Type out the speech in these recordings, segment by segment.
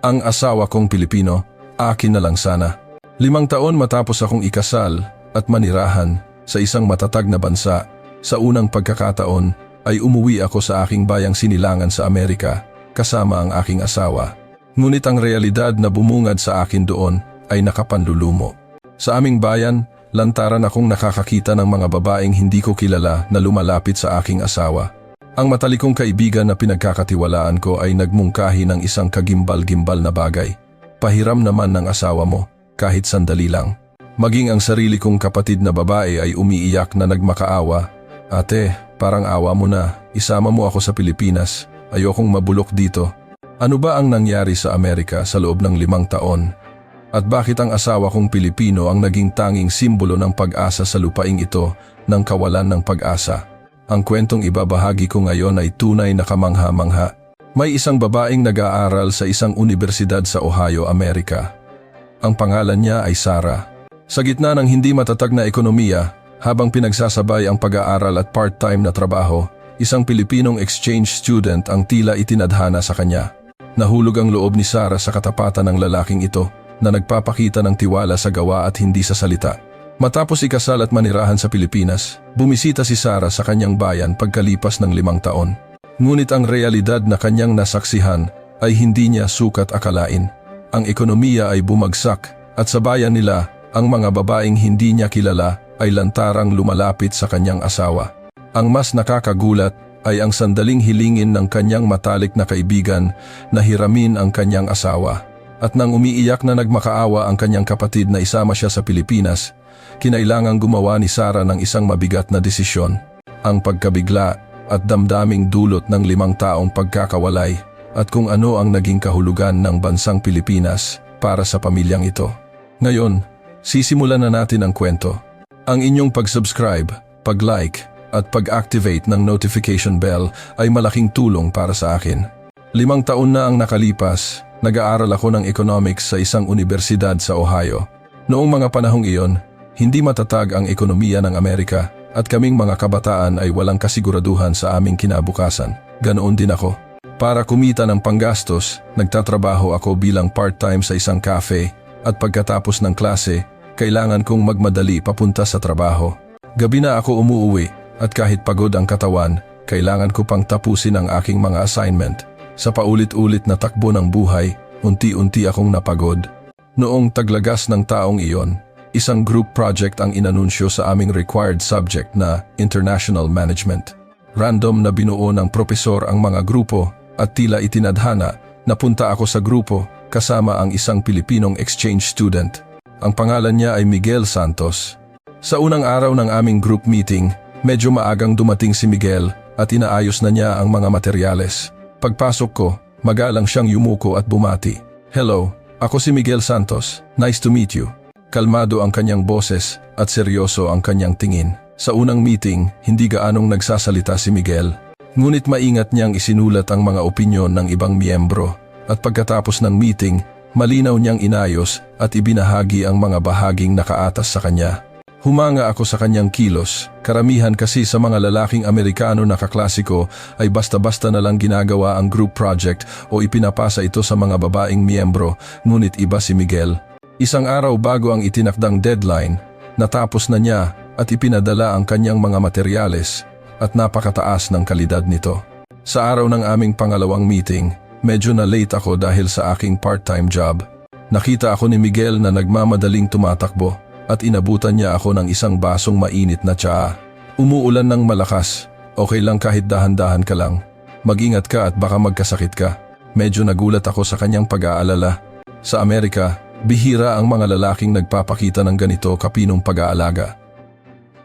Ang asawa kong Pilipino, akin na lang sana. 5 taon matapos akong ikasal at manirahan sa isang matatag na bansa, sa unang pagkakataon ay umuwi ako sa aking bayang sinilangan sa Amerika kasama ang aking asawa. Ngunit ang realidad na bumungad sa akin doon ay nakapanlulumo. Sa aming bayan, lantaran akong nakakakita ng mga babaeng hindi ko kilala na lumalapit sa aking asawa. Ang matalikong kaibigan na pinagkakatiwalaan ko ay nagmungkahi ng isang kagimbal-gimbal na bagay. Pahiram naman ng asawa mo, kahit sandali lang. Maging ang sarili kong kapatid na babae ay umiiyak na nagmakaawa. Ate, parang awa mo na, isama mo ako sa Pilipinas, ayokong mabulok dito. Ano ba ang nangyari sa Amerika sa loob ng 5 taon? At bakit ang asawa kong Pilipino ang naging tanging simbolo ng pag-asa sa lupaing ito ng kawalan ng pag-asa? Ang kwentong ibabahagi ko ngayon ay tunay na kamangha-mangha. May isang babaeng nag-aaral sa isang universidad sa Ohio, Amerika. Ang pangalan niya ay Sarah. Sa gitna ng hindi matatag na ekonomiya, habang pinagsasabay ang pag-aaral at part-time na trabaho, isang Pilipinong exchange student ang tila itinadhana sa kanya. Nahulog ang loob ni Sarah sa katapatan ng lalaking ito na nagpapakita ng tiwala sa gawa at hindi sa salita. Matapos ikasal at manirahan sa Pilipinas, bumisita si Sarah sa kanyang bayan pagkalipas ng 5 taon. Ngunit ang realidad na kanyang nasaksihan ay hindi niya sukat akalain. Ang ekonomiya ay bumagsak at sa bayan nila, ang mga babaeng hindi niya kilala ay lantarang lumalapit sa kanyang asawa. Ang mas nakakagulat ay ang sandaling hilingin ng kanyang matalik na kaibigan na hiramin ang kanyang asawa. At nang umiiyak na nagmakaawa ang kanyang kapatid na isama siya sa Pilipinas, kinailangang gumawa ni Sarah ng isang mabigat na desisyon. Ang pagkabigla at damdaming dulot ng 5 taong pagkakawalay at kung ano ang naging kahulugan ng bansang Pilipinas para sa pamilyang ito. Ngayon, sisimulan na natin ang kwento. Ang inyong pag-subscribe, pag-like at pag-activate ng notification bell ay malaking tulong para sa akin. 5 taon na ang nakalipas, nag-aaral ako ng economics sa isang universidad sa Ohio. Noong mga panahong iyon, hindi matatag ang ekonomiya ng Amerika at kaming mga kabataan ay walang kasiguraduhan sa aming kinabukasan. Ganoon din ako. Para kumita ng panggastos, nagtatrabaho ako bilang part-time sa isang cafe at pagkatapos ng klase, kailangan kong magmadali papunta sa trabaho. Gabi na ako umuuwi at kahit pagod ang katawan, kailangan ko pang tapusin ang aking mga assignment. Sa paulit-ulit na takbo ng buhay, unti-unti akong napagod. Noong taglagas ng taong iyon, isang group project ang inanunsyo sa aming required subject na International Management. Random na binuo ng propesor ang mga grupo at tila itinadhana na punta ako sa grupo kasama ang isang Pilipinong exchange student. Ang pangalan niya ay Miguel Santos. Sa unang araw ng aming group meeting, medyo maagang dumating si Miguel at inaayos na niya ang mga materyales. Pagpasok ko, magalang siyang yumuko at bumati. "Hello, ako si Miguel Santos. Nice to meet you." Kalmado ang kanyang boses at seryoso ang kanyang tingin. Sa unang meeting, hindi gaanong nagsasalita si Miguel. Ngunit maingat niyang isinulat ang mga opinyon ng ibang miyembro. At pagkatapos ng meeting, malinaw niyang inayos at ibinahagi ang mga bahaging nakaatas sa kanya. Humanga ako sa kanyang kilos. Karamihan kasi sa mga lalaking Amerikano na kaklasiko ay basta-basta na lang ginagawa ang group project o ipinapasa ito sa mga babaeng miyembro, ngunit iba si Miguel. Isang araw bago ang itinakdang deadline, natapos na niya at ipinadala ang kanyang mga materyales at napakataas ng kalidad nito. Sa araw ng aming pangalawang meeting, medyo na late ako dahil sa aking part-time job. Nakita ako ni Miguel na nagmamadaling tumatakbo at inabutan niya ako ng isang basong mainit na tsaa. "Umuulan ng malakas. Okay lang kahit dahan-dahan ka lang. Mag-ingat ka at baka magkasakit ka." Medyo nagulat ako sa kanyang pag-aalala. Sa Amerika, bihira ang mga lalaking nagpapakita ng ganito kapinong pag-aalaga.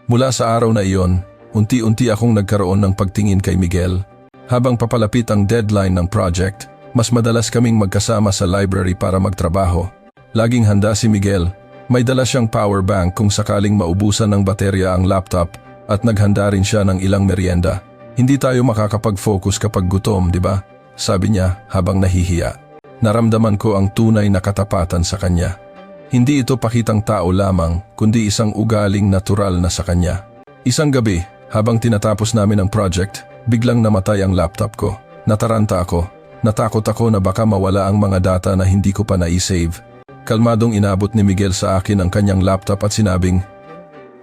Mula sa araw na iyon, unti-unti akong nagkaroon ng pagtingin kay Miguel. Habang papalapit ang deadline ng project, mas madalas kaming magkasama sa library para magtrabaho. Laging handa si Miguel. May dala siyang power bank kung sakaling maubusan ng baterya ang laptop at naghanda rin siya ng ilang merienda. "Hindi tayo makakapag-focus kapag gutom, di ba?" sabi niya habang nahihiya. Naramdaman ko ang tunay na katapatan sa kanya. Hindi ito pakitang tao lamang, kundi isang ugaling natural na sa kanya. Isang gabi, habang tinatapos namin ang project, biglang namatay ang laptop ko. Nataranta ako. Natakot ako na baka mawala ang mga data na hindi ko pa na-save. Kalmadong inabot ni Miguel sa akin ang kanyang laptop at sinabing,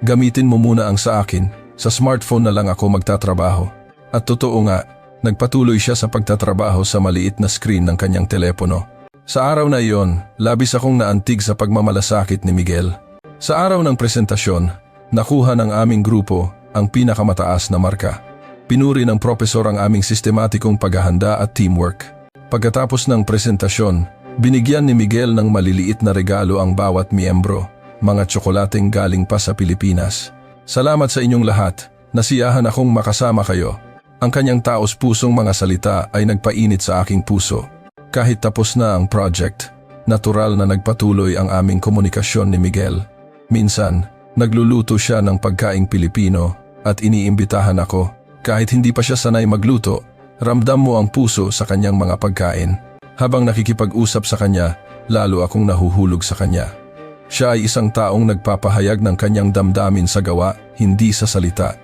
"Gamitin mo muna ang sa akin, sa smartphone na lang ako magtatrabaho." At totoo nga, nagpatuloy siya sa pagtatrabaho sa maliit na screen ng kanyang telepono. Sa araw na iyon, labis akong naantig sa pagmamalasakit ni Miguel. Sa araw ng presentasyon, nakuha ng aming grupo ang pinakamataas na marka. Pinuri ng propesor ang aming sistematikong paghahanda at teamwork. Pagkatapos ng presentasyon, binigyan ni Miguel ng maliliit na regalo ang bawat miyembro, mga tsokolateng galing pa sa Pilipinas. "Salamat sa inyong lahat, nasiyahan akong makasama kayo." Ang kanyang taos-pusong mga salita ay nagpainit sa aking puso. Kahit tapos na ang project, natural na nagpatuloy ang aming komunikasyon ni Miguel. Minsan, nagluluto siya ng pagkaing Pilipino at iniimbitahan ako. Kahit hindi pa siya sanay magluto, ramdam mo ang puso sa kanyang mga pagkain. Habang nakikipag-usap sa kanya, lalo akong nahuhulog sa kanya. Siya ay isang taong nagpapahayag ng kanyang damdamin sa gawa, hindi sa salita.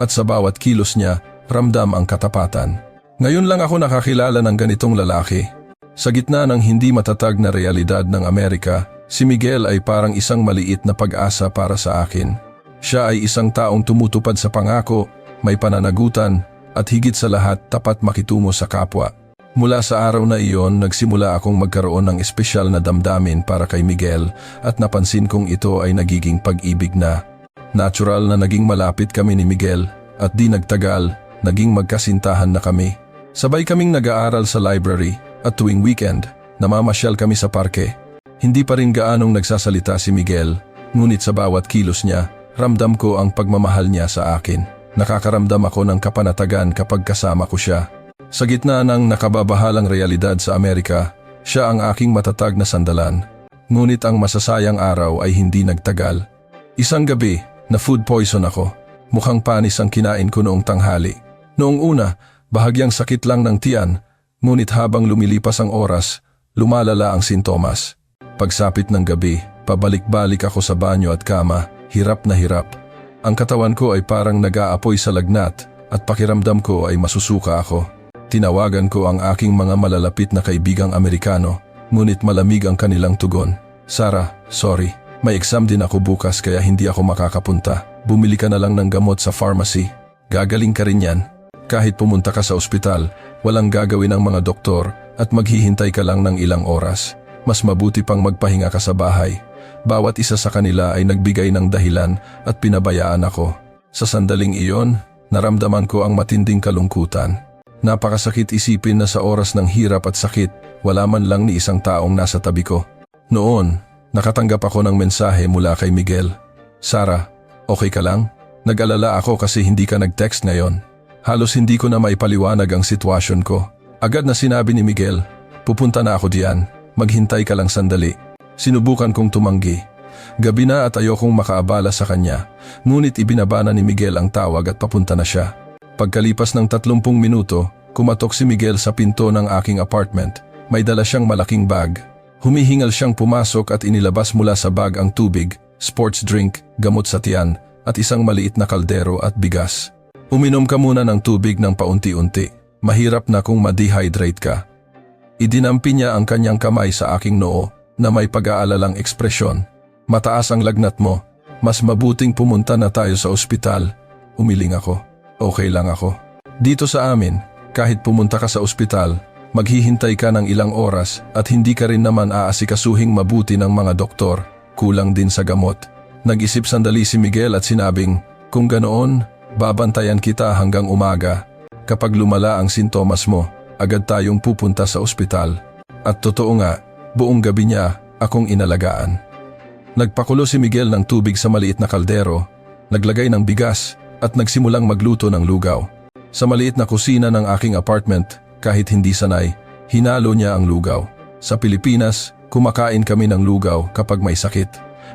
At sa bawat kilos niya, ramdam ang katapatan. Ngayon lang ako nakakilala ng ganitong lalaki. Sa gitna ng hindi matatag na realidad ng Amerika, si Miguel ay parang isang maliit na pag-asa para sa akin. Siya ay isang taong tumutupad sa pangako, may pananagutan, at higit sa lahat tapat makitungo sa kapwa. Mula sa araw na iyon, nagsimula akong magkaroon ng espesyal na damdamin para kay Miguel at napansin kong ito ay nagiging pag-ibig na. Natural na naging malapit kami ni Miguel at di nagtagal, naging magkasintahan na kami. Sabay kaming nag-aaral sa library at tuwing weekend, namamasyal kami sa parke. Hindi pa rin gaanong nagsasalita si Miguel, ngunit sa bawat kilos niya, ramdam ko ang pagmamahal niya sa akin. Nakakaramdam ako ng kapanatagan kapag kasama ko siya. Sa gitna ng nakababahalang realidad sa Amerika, siya ang aking matatag na sandalan. Ngunit ang masasayang araw ay hindi nagtagal. Isang gabi, na food poison ako. Mukhang panis ang kinain ko noong tanghali. Noong una, bahagyang sakit lang ng tiyan, ngunit habang lumilipas ang oras, lumalala ang sintomas. Pagsapit ng gabi, pabalik-balik ako sa banyo at kama, hirap na hirap. Ang katawan ko ay parang nag-aapoy sa lagnat at pakiramdam ko ay masusuka ako. Tinawagan ko ang aking mga malalapit na kaibigang Amerikano, ngunit malamig ang kanilang tugon. "Sarah, sorry, may exam din ako bukas kaya hindi ako makakapunta. Bumili ka na lang ng gamot sa pharmacy. Gagaling ka rin yan. Kahit pumunta ka sa ospital, walang gagawin ang mga doktor at maghihintay ka lang ng ilang oras. Mas mabuti pang magpahinga ka sa bahay." Bawat isa sa kanila ay nagbigay ng dahilan at pinabayaan ako. Sa sandaling iyon, naramdaman ko ang matinding kalungkutan. Napakasakit isipin na sa oras ng hirap at sakit, wala man lang ni isang taong nasa tabi ko. Noon, nakatanggap ako ng mensahe mula kay Miguel. "Sarah, okay ka lang? Nag-alala ako kasi hindi ka nag-text ngayon." Halos hindi ko na maipaliwanag ang sitwasyon ko. Agad na sinabi ni Miguel, "Pupunta na ako diyan, maghintay ka lang sandali." Sinubukan kong tumanggi. Gabi na at ayokong makaabala sa kanya, ngunit ibinabana ni Miguel ang tawag at papunta na siya. Pagkalipas ng 30 minuto, kumatok si Miguel sa pinto ng aking apartment. May dala siyang malaking bag. Humihingal siyang pumasok at inilabas mula sa bag ang tubig, sports drink, gamot sa tiyan, at isang maliit na kaldero at bigas. "Uminom ka muna ng tubig ng paunti-unti. Mahirap na kung ma-dehydrate ka." Idinampi niya ang kanyang kamay sa aking noo na may pag-aalalang ekspresyon. "Mataas ang lagnat mo. Mas mabuting pumunta na tayo sa ospital." Umiling ako. Okay lang ako. Dito sa amin, kahit pumunta ka sa ospital, maghihintay ka ng ilang oras at hindi ka rin naman aasikasuhing mabuti ng mga doktor. Kulang din sa gamot. Nag-isip sandali si Miguel at sinabing, "Kung ganoon, babantayan kita hanggang umaga. Kapag lumala ang sintomas mo, agad tayong pupunta sa ospital." At totoo nga, buong gabi niya akong inalagaan. Nagpakulo si Miguel ng tubig sa maliit na kaldero, naglagay ng bigas at nagsimulang magluto ng lugaw. Sa maliit na kusina ng aking apartment, kahit hindi sanay, hinalo niya ang lugaw. Sa Pilipinas, kumakain kami ng lugaw kapag may sakit.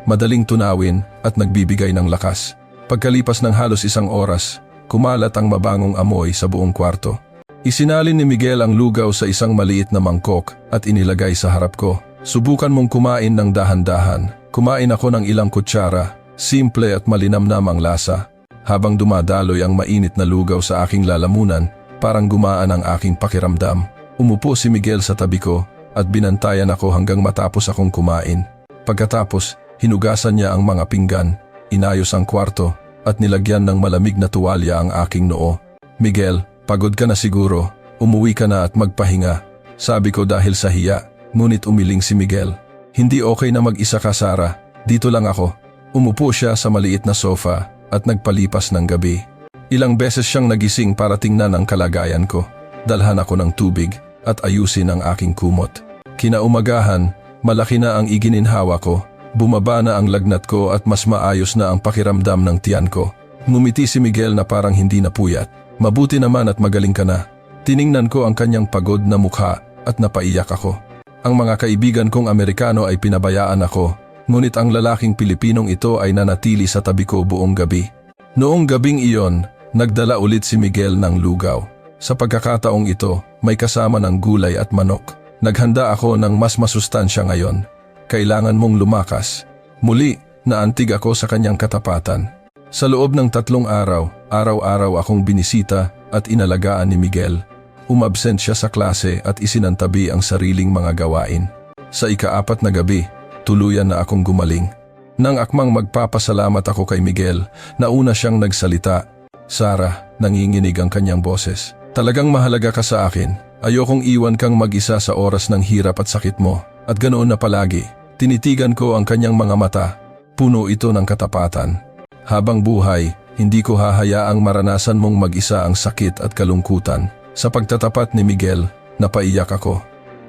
Madaling tunawin at nagbibigay ng lakas. Pagkalipas ng halos isang oras, kumalat ang mabangong amoy sa buong kwarto. Isinalin ni Miguel ang lugaw sa isang maliit na mangkok at inilagay sa harap ko. "Subukan mong kumain ng dahan-dahan." Kumain ako ng ilang kutsara, simple at malinamnam ang lasa. Habang dumadaloy ang mainit na lugaw sa aking lalamunan, parang gumaan ang aking pakiramdam. Umupo si Miguel sa tabi ko at binantayan ako hanggang matapos akong kumain. Pagkatapos, hinugasan niya ang mga pinggan, inayos ang kwarto at nilagyan ng malamig na tuwalya ang aking noo. Miguel, pagod ka na siguro, umuwi ka na at magpahinga. Sabi ko dahil sa hiya, ngunit umiling si Miguel. Hindi okay na mag-isa ka, Sarah. Dito lang ako. Umupo siya sa maliit na sofa at nagpalipas ng gabi. Ilang beses siyang nagising para tingnan ang kalagayan ko. Dalhan ako ng tubig at ayusin ang aking kumot. Kinaumagahan, malaki na ang igininhawa ko. Bumaba na ang lagnat ko at mas maayos na ang pakiramdam ng tiyan ko. Ngumiti si Miguel na parang hindi napuyat. Mabuti naman at magaling ka na. Tiningnan ko ang kanyang pagod na mukha at napaiyak ako. Ang mga kaibigan kong Amerikano ay pinabayaan ako, ngunit ang lalaking Pilipinong ito ay nanatili sa tabi ko buong gabi. Noong gabing iyon, nagdala ulit si Miguel ng lugaw. Sa pagkakataong ito, may kasama ng gulay at manok. Naghanda ako ng mas masustansya ngayon. Kailangan mong lumakas. Muli, naantig ako sa kanyang katapatan. Sa loob ng 3 araw, araw-araw akong binisita at inalagaan ni Miguel. Umabsent siya sa klase at isinantabi ang sariling mga gawain. Sa ika-4 na gabi, tuluyan na akong gumaling. Nang akmang magpapasalamat ako kay Miguel, nauna siyang nagsalita. Sarah, nanginginig ang kanyang boses. Talagang mahalaga ka sa akin. Ayokong iwan kang mag-isa sa oras ng hirap at sakit mo. At ganoon na palagi. Tinitigan ko ang kanyang mga mata. Puno ito ng katapatan. Habang buhay, hindi ko hahayaang maranasan mong mag-isa ang sakit at kalungkutan. Sa pagtatapat ni Miguel, napaiyak ako.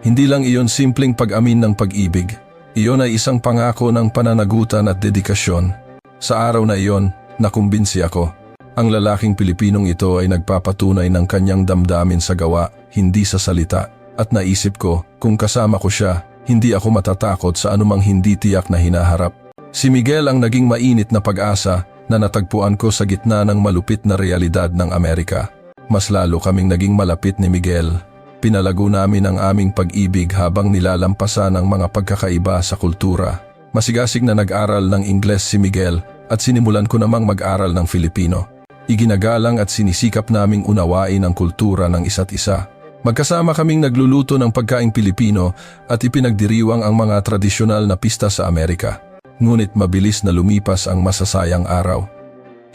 Hindi lang iyon simpleng pag-amin ng pag-ibig. Iyon ay isang pangako ng pananagutan at dedikasyon. Sa araw na iyon, nakumbinsi ako. Ang lalaking Pilipinong ito ay nagpapatunay ng kanyang damdamin sa gawa, hindi sa salita. At naisip ko, kung kasama ko siya, hindi ako matatakot sa anumang hindi tiyak na hinaharap. Si Miguel ang naging mainit na pag-asa na natagpuan ko sa gitna ng malupit na realidad ng Amerika. Mas lalo kaming naging malapit ni Miguel. Pinalago namin ang aming pag-ibig habang nilalampasan ang mga pagkakaiba sa kultura. Masigasig na nag-aral ng Ingles si Miguel at sinimulan ko namang mag-aral ng Filipino. Iginagalang at sinisikap naming unawain ang kultura ng isa't isa. Magkasama kaming nagluluto ng pagkaing Pilipino at ipinagdiriwang ang mga tradisyonal na pista sa Amerika. Ngunit mabilis na lumipas ang masasayang araw.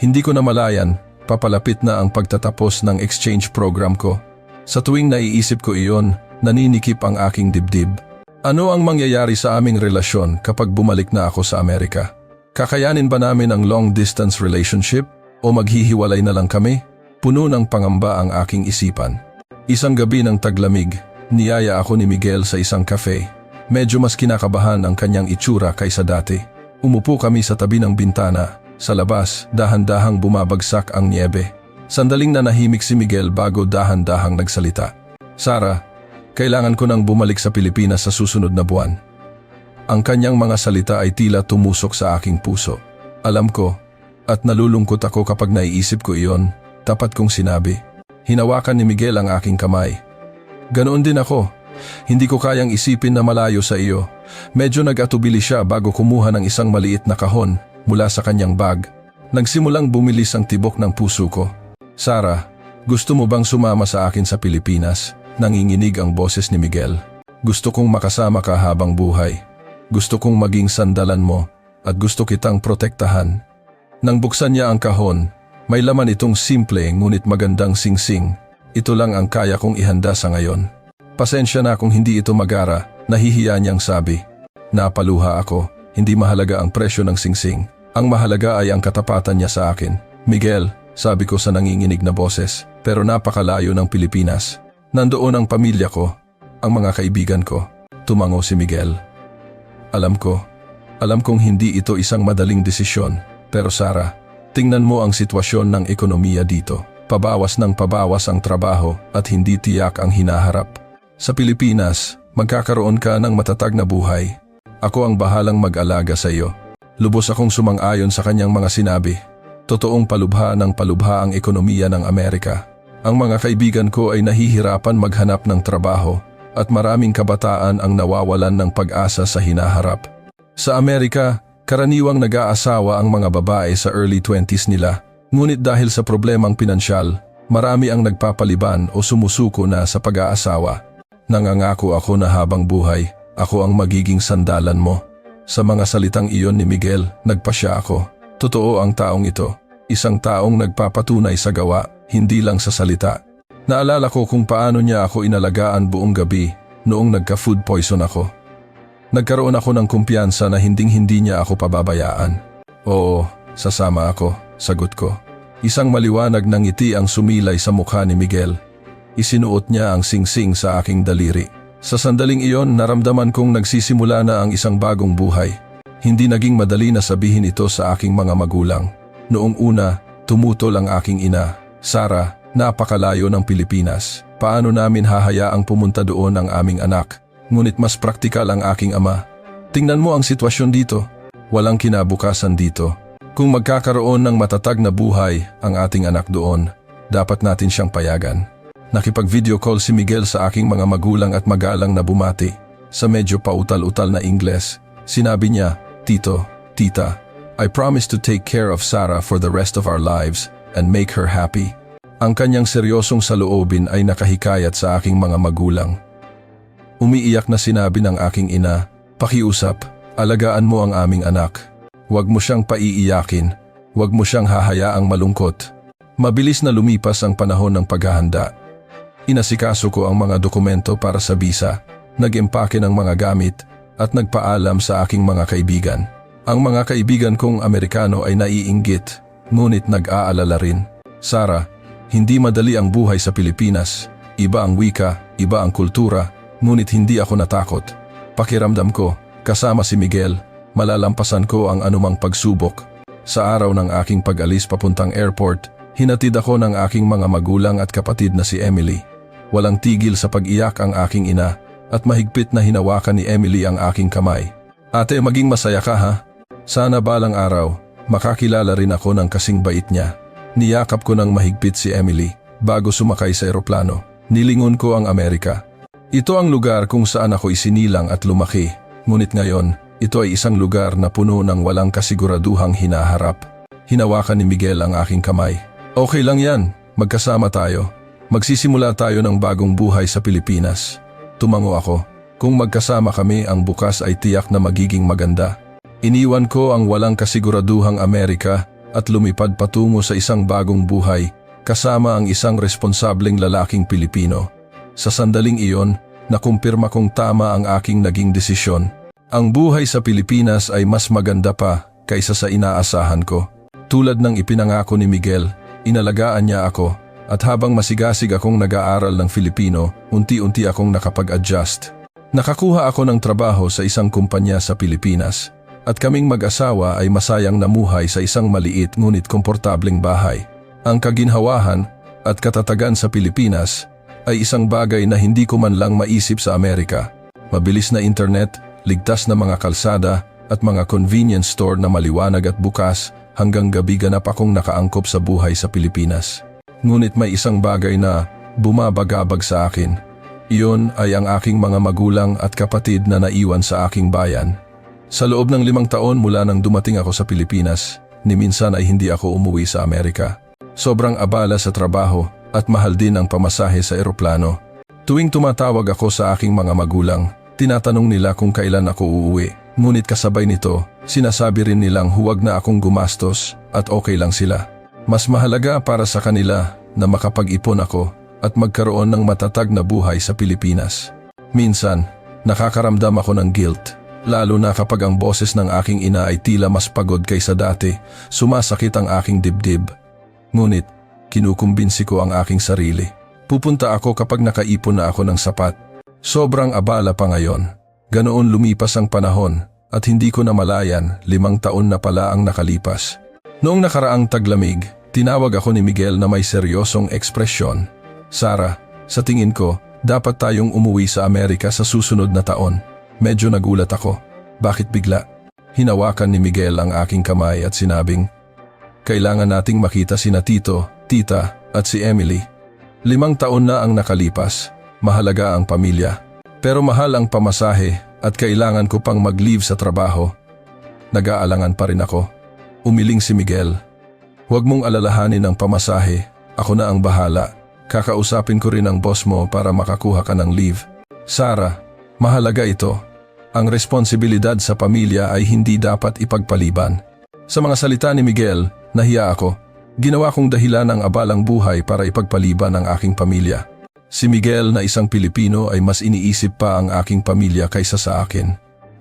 Hindi ko namalayan, papalapit na ang pagtatapos ng exchange program ko. Sa tuwing naiisip ko iyon, naninikip ang aking dibdib. Ano ang mangyayari sa aming relasyon kapag bumalik na ako sa Amerika? Kakayanin ba namin ang long-distance relationship o maghihiwalay na lang kami? Puno ng pangamba ang aking isipan. Isang gabi ng taglamig, niyaya ako ni Miguel sa isang cafe. Medyo mas kinakabahan ang kanyang itsura kaysa dati. Umupo kami sa tabi ng bintana. Sa labas, dahan-dahang bumabagsak ang niebe. Sandaling nanahimik si Miguel bago dahan-dahang nagsalita. Sarah, kailangan ko nang bumalik sa Pilipinas sa susunod na buwan. Ang kanyang mga salita ay tila tumusok sa aking puso. Alam ko, at nalulungkot ako kapag naiisip ko iyon, tapat kong sinabi. Hinawakan ni Miguel ang aking kamay. Ganoon din ako. Hindi ko kayang isipin na malayo sa iyo. Medyo nag-atubili siya bago kumuha ng isang maliit na kahon mula sa kanyang bag. Nagsimulang bumilis ang tibok ng puso ko. Sarah, gusto mo bang sumama sa akin sa Pilipinas? Nanginginig ang boses ni Miguel. Gusto kong makasama ka habang buhay. Gusto kong maging sandalan mo at gusto kitang protektahan. Nang buksan niya ang kahon, may laman itong simple ngunit magandang singsing. Ito lang ang kaya kong ihanda sa ngayon. Pasensya na kung hindi ito magara, nahihiya niyang sabi. Napaluha ako. Hindi mahalaga ang presyo ng singsing. Ang mahalaga ay ang katapatan niya sa akin. Miguel, sabi ko sa nanginginig na boses, pero napakalayo ng Pilipinas. Nandoon ang pamilya ko, ang mga kaibigan ko. Tumango si Miguel. Alam kong hindi ito isang madaling desisyon. Pero Sarah, tingnan mo ang sitwasyon ng ekonomiya dito. Pabawas ng pabawas ang trabaho at hindi tiyak ang hinaharap. Sa Pilipinas, magkakaroon ka ng matatag na buhay. Ako ang bahalang mag-alaga sa iyo. Lubos akong sumang-ayon sa kanyang mga sinabi. Totoong palubha ng palubha ang ekonomiya ng Amerika. Ang mga kaibigan ko ay nahihirapan maghanap ng trabaho at maraming kabataan ang nawawalan ng pag-asa sa hinaharap. Sa Amerika, karaniwang nag-aasawa ang mga babae sa early 20s nila. Ngunit dahil sa problemang pinansyal, marami ang nagpapaliban o sumusuko na sa pag-aasawa. Nangangako ako na habang buhay, ako ang magiging sandalan mo. Sa mga salitang iyon ni Miguel, nagpasya ako. Totoo ang taong ito. Isang taong nagpapatunay sa gawa, hindi lang sa salita. Naalala ko kung paano niya ako inalagaan buong gabi noong nagka-food poison ako. Nagkaroon ako ng kumpiyansa na hinding-hindi niya ako pababayaan. Oo, sasama ako, sagot ko. Isang maliwanag na ngiti ang sumilay sa mukha ni Miguel. Isinuot niya ang singsing sa aking daliri. Sa sandaling iyon, naramdaman kong nagsisimula na ang isang bagong buhay. Hindi naging madali na sabihin ito sa aking mga magulang. Noong una, tumutol ang aking ina, Sarah, napakalayo ng Pilipinas. Paano namin hahayaang pumunta doon ang aming anak? Ngunit mas praktikal ang aking ama. Tingnan mo ang sitwasyon dito. Walang kinabukasan dito. Kung magkakaroon ng matatag na buhay ang ating anak doon, dapat natin siyang payagan. Nakipag-video call si Miguel sa aking mga magulang at magalang na bumati. Sa medyo pautal-utal na Ingles, sinabi niya, "Tito, tita, I promise to take care of Sarah for the rest of our lives and make her happy." Ang kanyang seryosong saloobin ay nakahikayat sa aking mga magulang. Umiiyak na sinabi ng aking ina, "Pakiusap, alagaan mo ang aming anak. Huwag mo siyang paiiyakin, huwag mo siyang hahayaang malungkot." Mabilis na lumipas ang panahon ng paghahanda. Inasikaso ko ang mga dokumento para sa visa, nag-empake ng mga gamit at nagpaalam sa aking mga kaibigan. Ang mga kaibigan kong Amerikano ay naiinggit, ngunit nag-aalala rin. "Sarah, hindi madali ang buhay sa Pilipinas. Iba ang wika, iba ang kultura, ngunit hindi ako natakot. Pakiramdam ko, kasama si Miguel, malalampasan ko ang anumang pagsubok." Sa araw ng aking pag-alis papuntang airport, hinatid ako ng aking mga magulang at kapatid na si Emily. Walang tigil sa pag-iyak ang aking ina at mahigpit na hinawakan ni Emily ang aking kamay. "Ate, maging masaya ka ha? Sana balang araw, makakilala rin ako ng kasing bait niya." Niyakap ko ng mahigpit si Emily bago sumakay sa eroplano. Nilingon ko ang Amerika. Ito ang lugar kung saan ako isinilang at lumaki. Ngunit ngayon, ito ay isang lugar na puno ng walang kasiguraduhang hinaharap. Hinawakan ni Miguel ang aking kamay. "Okay lang yan, magkasama tayo. Magsisimula tayo ng bagong buhay sa Pilipinas." Tumango ako. Kung magkasama kami, ang bukas ay tiyak na magiging maganda. Iniwan ko ang walang kasiguraduhang Amerika at lumipad patungo sa isang bagong buhay kasama ang isang responsableng lalaking Pilipino. Sa sandaling iyon, nakumpirma kong tama ang aking naging desisyon. Ang buhay sa Pilipinas ay mas maganda pa kaysa sa inaasahan ko. Tulad ng ipinangako ni Miguel, inalagaan niya ako at habang masigasig akong nag-aaral ng Filipino, unti-unti akong nakapag-adjust. Nakakuha ako ng trabaho sa isang kumpanya sa Pilipinas at kaming mag-asawa ay masayang namuhay sa isang maliit ngunit komportableng bahay. Ang kaginhawahan at katatagan sa Pilipinas ay isang bagay na hindi ko man lang maisip sa Amerika. Mabilis na internet, ligtas na mga kalsada at mga convenience store na maliwanag at bukas, hanggang gabi ganap akong nakaangkop sa buhay sa Pilipinas. Ngunit may isang bagay na bumabagabag sa akin. Iyon ay ang aking mga magulang at kapatid na naiwan sa aking bayan. Sa loob ng 5 taon mula nang dumating ako sa Pilipinas, ni minsan ay hindi ako umuwi sa Amerika. Sobrang abala sa trabaho at mahal din ang pamasahe sa eroplano. Tuwing tumatawag ako sa aking mga magulang, tinatanong nila kung kailan ako uuwi. Ngunit kasabay nito, sinasabi rin nilang huwag na akong gumastos at okay lang sila. Mas mahalaga para sa kanila na makapag-ipon ako at magkaroon ng matatag na buhay sa Pilipinas. Minsan, nakakaramdam ako ng guilt, lalo na kapag ang boses ng aking ina ay tila mas pagod kaysa dati, sumasakit ang aking dibdib. Ngunit, kinukumbinsi ko ang aking sarili. Pupunta ako kapag nakaipon na ako ng sapat. Sobrang abala pa ngayon. Ganoon lumipas ang panahon at hindi ko namalayan 5 taon na pala ang nakalipas. Noong nakaraang taglamig, tinawag ako ni Miguel na may seryosong ekspresyon. "Sarah, sa tingin ko, dapat tayong umuwi sa Amerika sa susunod na taon." Medyo nagulat ako. Bakit bigla? Hinawakan ni Miguel ang aking kamay at sinabing, "Kailangan nating makita sina Tito, Tita at si Emily. 5 taon na ang nakalipas. Mahalaga ang pamilya. Pero mahal ang pamasahe at kailangan ko pang mag-leave sa trabaho." Nag-aalangan pa rin ako. Umiling si Miguel. "Huwag mong alalahanin ang pamasahe. Ako na ang bahala. Kakausapin ko rin ang boss mo para makakuha ka ng leave." Sarah, mahalaga ito. Ang responsibilidad sa pamilya ay hindi dapat ipagpaliban. Sa mga salita ni Miguel, nahiya ako. Ginawa kong dahilan ang abalang buhay para ipagpaliban ang aking pamilya. Si Miguel na isang Pilipino ay mas iniisip pa ang aking pamilya kaysa sa akin.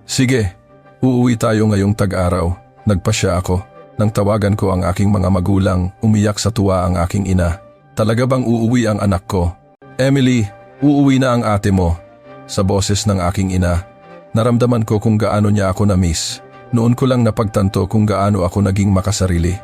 Sige, uuwi tayo ngayong tag-araw. Nagpasya ako. Nang tawagan ko ang aking mga magulang, umiyak sa tuwa ang aking ina. Talaga bang uuwi ang anak ko? Emily, uuwi na ang ate mo. Sa boses ng aking ina, naramdaman ko kung gaano niya ako na-miss. Noon ko lang napagtanto kung gaano ako naging makasarili.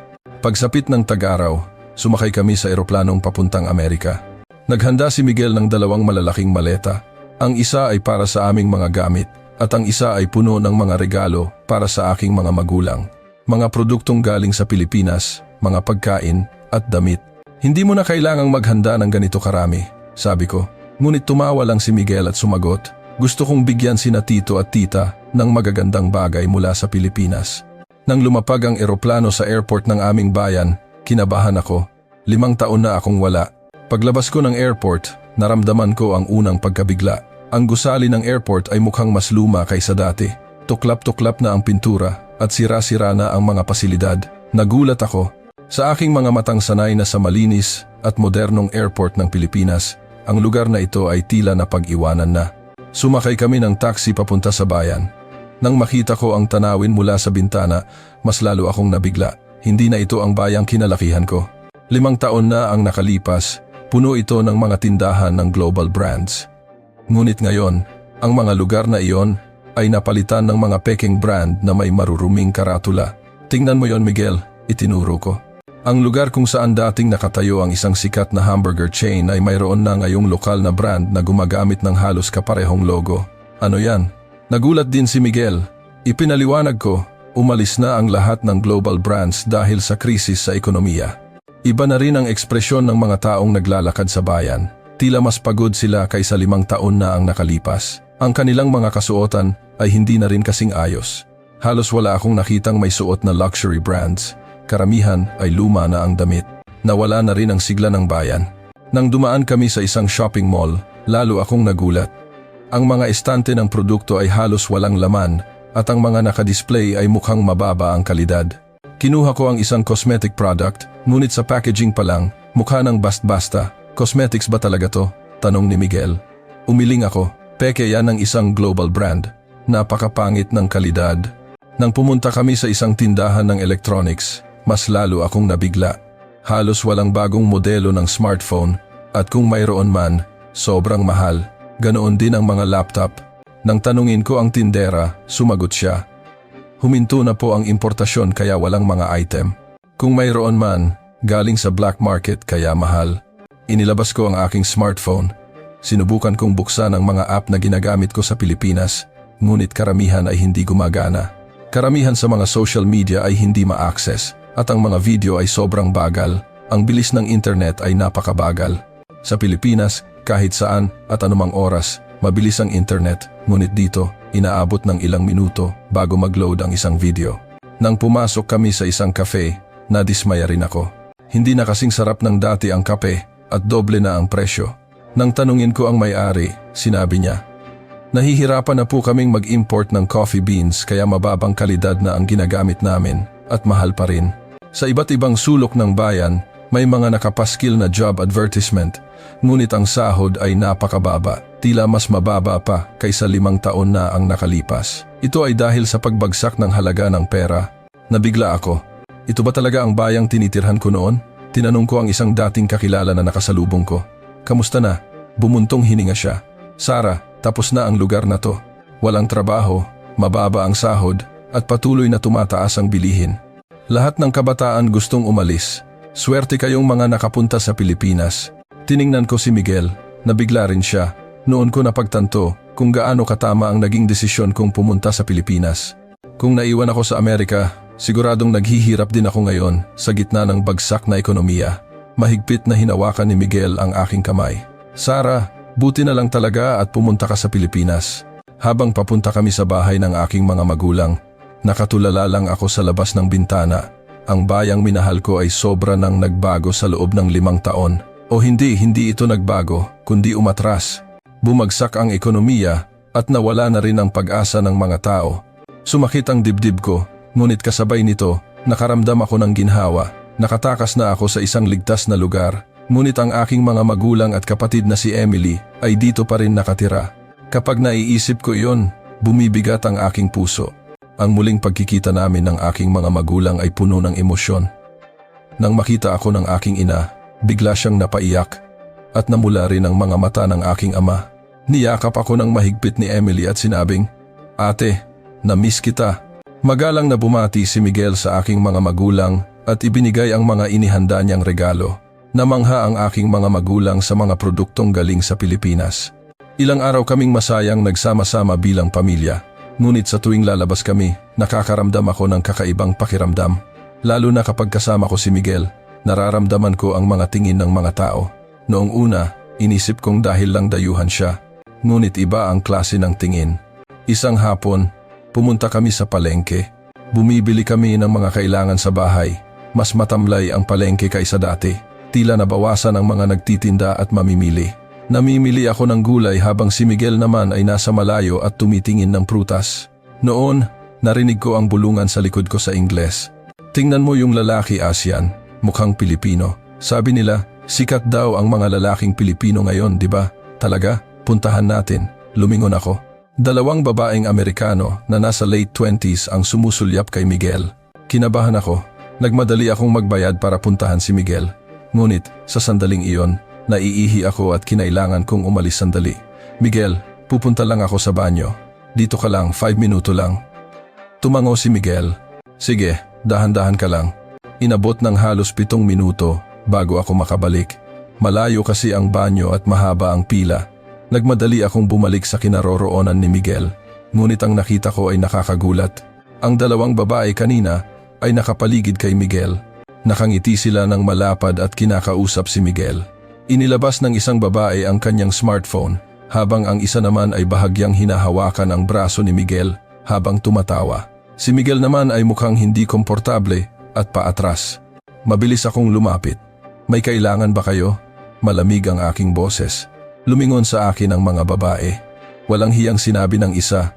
Pagsapit ng tag-araw, sumakay kami sa eroplanong papuntang Amerika. Naghanda si Miguel ng 2 malalaking maleta. Ang isa ay para sa aming mga gamit at ang isa ay puno ng mga regalo para sa aking mga magulang. Mga produktong galing sa Pilipinas, mga pagkain at damit. Hindi mo na kailangang maghanda ng ganito karami, sabi ko. Ngunit tumawa lang si Miguel at sumagot, gusto kong bigyan sina tito at tita ng magagandang bagay mula sa Pilipinas. Nang lumapag ang eroplano sa airport ng aming bayan, kinabahan ako. 5 taon na akong wala. Paglabas ko ng airport, naramdaman ko ang unang pagkabigla. Ang gusali ng airport ay mukhang mas luma kaysa dati. Tuklap-tuklap na ang pintura at sira-sira na ang mga pasilidad. Nagulat ako. Sa aking mga matang sanay na sa malinis at modernong airport ng Pilipinas, ang lugar na ito ay tila na pag-iwanan na. Sumakay kami ng taxi papunta sa bayan. Nang makita ko ang tanawin mula sa bintana, mas lalo akong nabigla. Hindi na ito ang bayang kinalakihan ko. 5 taon na ang nakalipas, puno ito ng mga tindahan ng global brands. Ngunit ngayon, ang mga lugar na iyon ay napalitan ng mga peking brand na may maruruming karatula. Tingnan mo yon, Miguel, itinuro ko. Ang lugar kung saan dating nakatayo ang isang sikat na hamburger chain ay mayroon na ngayong lokal na brand na gumagamit ng halos kaparehong logo. Ano yan? Nagulat din si Miguel. Ipinaliwanag ko, umalis na ang lahat ng global brands dahil sa krisis sa ekonomiya. Iba na rin ang ekspresyon ng mga taong naglalakad sa bayan. Tila mas pagod sila kaysa 5 taon na ang nakalipas. Ang kanilang mga kasuotan ay hindi na rin kasing ayos. Halos wala akong nakitang may suot na luxury brands. Karamihan ay luma na ang damit. Nawala na rin ang sigla ng bayan. Nang dumaan kami sa isang shopping mall, lalo akong nagulat. Ang mga estante ng produkto ay halos walang laman at ang mga nakadisplay ay mukhang mababa ang kalidad. Kinuha ko ang isang cosmetic product, ngunit sa packaging pa lang, mukha ng basta-basta. Cosmetics ba talaga to? Tanong ni Miguel. Umiling ako, peke yan ng isang global brand. Napakapangit ng kalidad. Nang pumunta kami sa isang tindahan ng electronics, mas lalo akong nabigla. Halos walang bagong modelo ng smartphone at kung mayroon man, sobrang mahal. Ganoon din ang mga laptop. Nang tanungin ko ang tindera, sumagot siya. Huminto na po ang importasyon kaya walang mga item. Kung mayroon man, galing sa black market kaya mahal. Inilabas ko ang aking smartphone. Sinubukan kong buksan ang mga app na ginagamit ko sa Pilipinas, ngunit karamihan ay hindi gumagana. Karamihan sa mga social media ay hindi ma-access at ang mga video ay sobrang bagal. Ang bilis ng internet ay napakabagal. Sa Pilipinas, kahit saan at anumang oras, mabilis ang internet, ngunit dito, inaabot ng ilang minuto bago mag-load ang isang video. Nang pumasok kami sa isang cafe, nadismaya rin ako. Hindi na kasing sarap ng dati ang kape at doble na ang presyo. Nang tanungin ko ang may-ari, sinabi niya, nahihirapan na po kaming mag-import ng coffee beans kaya mababang kalidad na ang ginagamit namin at mahal pa rin. Sa iba't ibang sulok ng bayan, may mga nakapaskil na job advertisement, ngunit ang sahod ay napakababa, tila mas mababa pa kaysa 5 taon na ang nakalipas. Ito ay dahil sa pagbagsak ng halaga ng pera. Nabigla ako. Ito ba talaga ang bayang tinitirhan ko noon? Tinanong ko ang isang dating kakilala na nakasalubong ko. Kamusta na? Bumuntong hininga siya. Sarah, tapos na ang lugar na to. Walang trabaho, mababa ang sahod, at patuloy na tumataas ang bilihin. Lahat ng kabataan gustong umalis. Swerte kayong mga nakapunta sa Pilipinas. Tiningnan ko si Miguel, nabigla rin siya. Noon ko napagtanto kung gaano katama ang naging desisyon kong pumunta sa Pilipinas. Kung naiwan ako sa Amerika, siguradong naghihirap din ako ngayon sa gitna ng bagsak na ekonomiya. Mahigpit na hinawakan ni Miguel ang aking kamay. Sarah, buti na lang talaga at pumunta ka sa Pilipinas. Habang papunta kami sa bahay ng aking mga magulang, nakatulala lang ako sa labas ng bintana. Ang bayang minahal ko ay sobra nang nagbago sa loob ng 5 taon. O hindi ito nagbago, kundi umatras. Bumagsak ang ekonomiya at nawala na rin ang pag-asa ng mga tao. Sumakit ang dibdib ko, ngunit kasabay nito, nakaramdam ako ng ginhawa. Nakatakas na ako sa isang ligtas na lugar, ngunit ang aking mga magulang at kapatid na si Emily ay dito pa rin nakatira. Kapag naiisip ko iyon, bumibigat ang aking puso. Ang muling pagkikita namin ng aking mga magulang ay puno ng emosyon. Nang makita ako ng aking ina, bigla siyang napaiyak at namula rin ang mga mata ng aking ama. Niyakap ako ng mahigpit ni Emily at sinabing, "Ate, na-miss kita." Magalang na bumati si Miguel sa aking mga magulang at ibinigay ang mga inihanda niyang regalo. Namangha ang aking mga magulang sa mga produktong galing sa Pilipinas. Ilang araw kaming masayang nagsama-sama bilang pamilya. Ngunit sa tuwing lalabas kami, nakakaramdam ako ng kakaibang pakiramdam. Lalo na kapag kasama ko si Miguel, nararamdaman ko ang mga tingin ng mga tao. Noong una, inisip kong dahil lang dayuhan siya. Ngunit iba ang klase ng tingin. Isang hapon, pumunta kami sa palengke. Bumibili kami ng mga kailangan sa bahay. Mas matamlay ang palengke kaysa dati. Tila nabawasan ang mga nagtitinda at mamimili. Namimili ako ng gulay habang si Miguel naman ay nasa malayo at tumitingin ng prutas. Noon, narinig ko ang bulungan sa likod ko sa Ingles. "Tingnan mo yung lalaki, Asian. Mukhang Pilipino." Sabi nila, sikat daw ang mga lalaking Pilipino ngayon, di ba? Talaga? Puntahan natin. Lumingon ako. Dalawang babaeng Amerikano na nasa late 20s ang sumusulyap kay Miguel. Kinabahan ako. Nagmadali akong magbayad para puntahan si Miguel. Ngunit, sa sandaling iyon, naiihi ako at kinailangan kong umalis sandali. "Miguel, pupunta lang ako sa banyo. Dito ka lang, 5 minuto lang." Tumango si Miguel. "Sige, dahan-dahan ka lang." Inabot ng halos 7 minuto bago ako makabalik. Malayo kasi ang banyo at mahaba ang pila. Nagmadali akong bumalik sa kinaroroonan ni Miguel. Ngunit ang nakita ko ay nakakagulat. Ang dalawang babae kanina ay nakapaligid kay Miguel. Nakangiti sila ng malapad at kinakausap si Miguel. Inilabas ng isang babae ang kanyang smartphone habang ang isa naman ay bahagyang hinahawakan ang braso ni Miguel habang tumatawa. Si Miguel naman ay mukhang hindi komportable at paatras. Mabilis akong lumapit. "May kailangan ba kayo?" Malamig ang aking boses. Lumingon sa akin ang mga babae. Walang hiyang sinabi ng isa,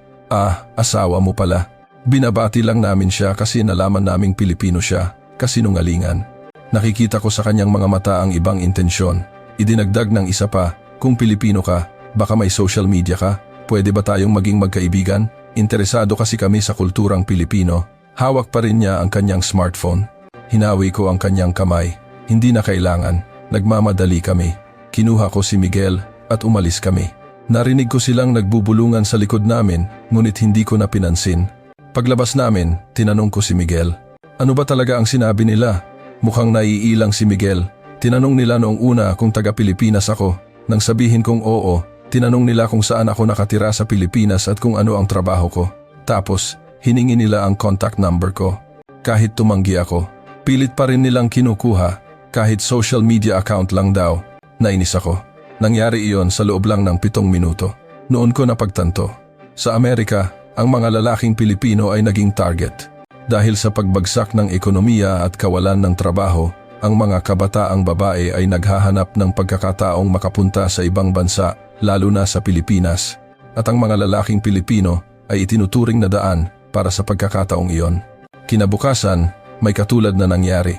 "Asawa mo pala." Binabati lang namin siya kasi nalaman naming Pilipino siya, kasinungalingan. Nakikita ko sa kanyang mga mata ang ibang intensyon. Idinagdag ng isa pa, "Kung Pilipino ka, baka may social media ka? Pwede ba tayong maging magkaibigan? Interesado kasi kami sa kulturang Pilipino." Hawak pa rin niya ang kanyang smartphone. Hinawi ko ang kanyang kamay. Hindi na kailangan. Nagmamadali kami. Kinuha ko si Miguel at umalis kami. Narinig ko silang nagbubulungan sa likod namin, ngunit hindi ko na pinansin. Paglabas namin, tinanong ko si Miguel. Ano ba talaga ang sinabi nila? Mukhang naiilang si Miguel. Tinanong nila noong una kung taga-Pilipinas ako. Nang sabihin kong oo, tinanong nila kung saan ako nakatira sa Pilipinas at kung ano ang trabaho ko. Tapos, hiningi nila ang contact number ko. Kahit tumanggi ako, pilit pa rin nilang kinukuha, kahit social media account lang daw. Nainis ako. Nangyari iyon sa loob lang ng 7 minuto. Noon ko napagtanto. Sa Amerika, ang mga lalaking Pilipino ay naging target. Dahil sa pagbagsak ng ekonomiya at kawalan ng trabaho, ang mga kabataang babae ay naghahanap ng pagkakataong makapunta sa ibang bansa, lalo na sa Pilipinas. At ang mga lalaking Pilipino ay itinuturing na daan para sa pagkakataong iyon. Kinabukasan, may katulad na nangyari.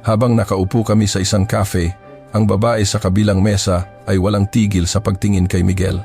Habang nakaupo kami sa isang cafe, ang babae sa kabilang mesa ay walang tigil sa pagtingin kay Miguel.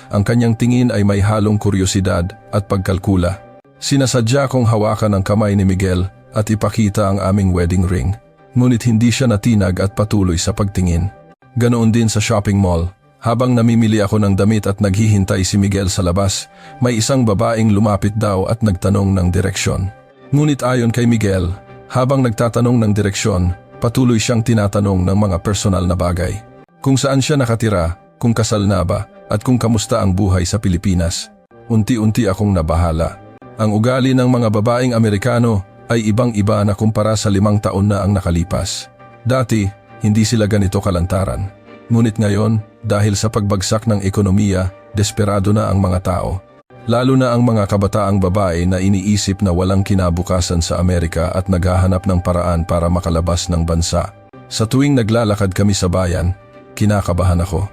Ang kanyang tingin ay may halong kuryosidad at pagkalkula. Sinasadya kong hawakan ang kamay ni Miguel at ipakita ang aming wedding ring. Ngunit hindi siya natinag at patuloy sa pagtingin. Ganoon din sa shopping mall. Habang namimili ako ng damit at naghihintay si Miguel sa labas, may isang babaeng lumapit daw at nagtanong ng direksyon. Ngunit ayon kay Miguel, habang nagtatanong ng direksyon, patuloy siyang tinatanong ng mga personal na bagay. Kung saan siya nakatira, kung kasal na ba, at kung kamusta ang buhay sa Pilipinas. Unti-unti akong nabahala. Ang ugali ng mga babaeng Amerikano ay ibang-iba na kumpara sa 5 taon na ang nakalipas. Dati, hindi sila ganito kalantaran. Ngunit ngayon, dahil sa pagbagsak ng ekonomiya, desperado na ang mga tao. Lalo na ang mga kabataang babae na iniisip na walang kinabukasan sa Amerika at naghahanap ng paraan para makalabas ng bansa. Sa tuwing naglalakad kami sa bayan, kinakabahan ako.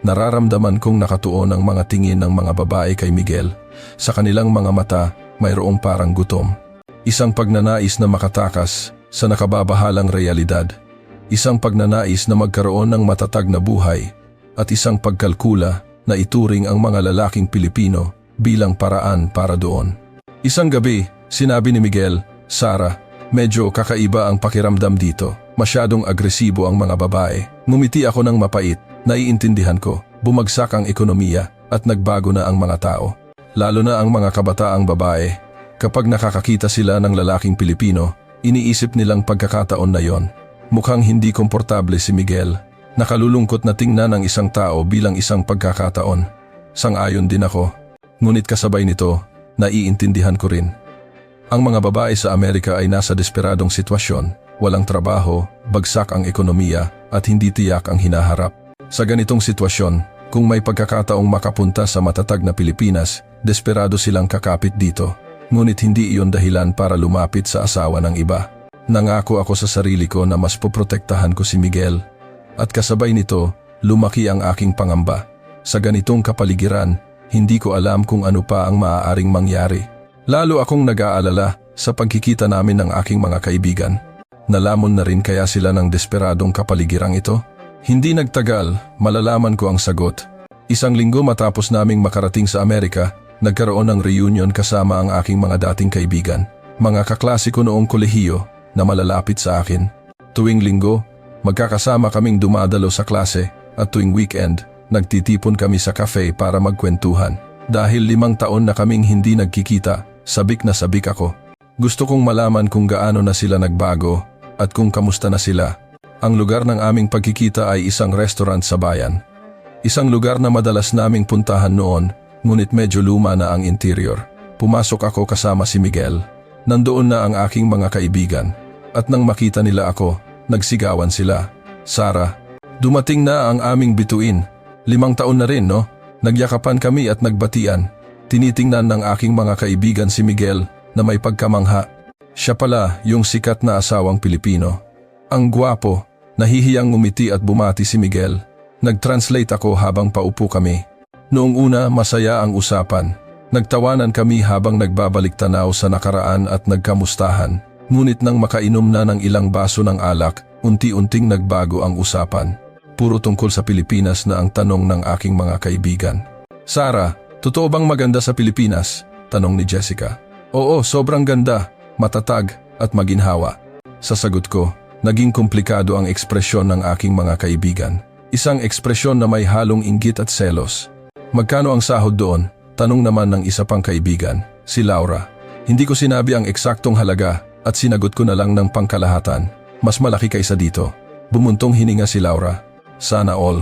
Nararamdaman kong nakatuon ang mga tingin ng mga babae kay Miguel. Sa kanilang mga mata, mayroong parang gutom. Isang pagnanais na makatakas sa nakababahalang realidad. Isang pagnanais na magkaroon ng matatag na buhay. At isang pagkalkula na ituring ang mga lalaking Pilipino bilang paraan para doon. Isang gabi, sinabi ni Miguel, "Sara, medyo kakaiba ang pakiramdam dito. Masyadong agresibo ang mga babae." Ngumiti ako ng mapait. Naiintindihan ko, bumagsak ang ekonomiya at nagbago na ang mga tao. Lalo na ang mga kabataang babae. Kapag nakakakita sila ng lalaking Pilipino, iniisip nilang pagkakataon na yon. Mukhang hindi komportable si Miguel. Nakalulungkot na tingnan ang isang tao bilang isang pagkakataon. Sang-ayon din ako. Ngunit kasabay nito, naiintindihan ko rin. Ang mga babae sa Amerika ay nasa desperadong sitwasyon, walang trabaho, bagsak ang ekonomiya at hindi tiyak ang hinaharap. Sa ganitong sitwasyon, kung may pagkakataong makapunta sa matatag na Pilipinas, desperado silang kakapit dito. Ngunit hindi iyon dahilan para lumapit sa asawa ng iba. Nangako ako sa sarili ko na mas poprotektahan ko si Miguel. At kasabay nito, lumaki ang aking pangamba. Sa ganitong kapaligiran, hindi ko alam kung ano pa ang maaaring mangyari. Lalo akong nag-aalala sa pagkikita namin ng aking mga kaibigan. Nalamon na rin kaya sila ng desperadong kapaligirang ito? Hindi nagtagal, malalaman ko ang sagot. Isang linggo matapos naming makarating sa Amerika, nagkaroon ng reunion kasama ang aking mga dating kaibigan. Mga kaklase ko noong kolehiyo na malalapit sa akin. Tuwing linggo, magkakasama kaming dumadalo sa klase at tuwing weekend, nagtitipon kami sa cafe para magkwentuhan. Dahil 5 taon na kaming hindi nagkikita, sabik na sabik ako. Gusto kong malaman kung gaano na sila nagbago at kung kamusta na sila. Ang lugar ng aming pagkikita ay isang restaurant sa bayan. Isang lugar na madalas naming puntahan noon, ngunit medyo luma na ang interior. Pumasok ako kasama si Miguel. Nandoon na ang aking mga kaibigan. At nang makita nila ako, nagsigawan sila. "Sara, dumating na ang aming bituin. 5 taon na rin, no?" Nagyakapan kami at nagbatian. Tinitingnan ng aking mga kaibigan si Miguel na may pagkamangha. Siya pala yung sikat na asawang Pilipino. Ang gwapo, nahihiyang ngumiti at bumati si Miguel. Nag-translate ako habang paupo kami. Noong una, masaya ang usapan. Nagtawanan kami habang nagbabalik tanaw sa nakaraan at nagkamustahan. Ngunit nang makainom na ng ilang baso ng alak, unti-unting nagbago ang usapan. Puro tungkol sa Pilipinas na ang tanong ng aking mga kaibigan. "Sara, totoo bang maganda sa Pilipinas?" tanong ni Jessica. "Oo, sobrang ganda, matatag at maginhawa." Sa sagot ko, naging komplikado ang ekspresyon ng aking mga kaibigan. Isang ekspresyon na may halong inggit at selos. "Magkano ang sahod doon?" tanong naman ng isa pang kaibigan, si Laura. Hindi ko sinabi ang eksaktong halaga at sinagot ko na lang ng pangkalahatan. "Mas malaki kaysa dito." Bumuntong hininga si Laura. "Sana all."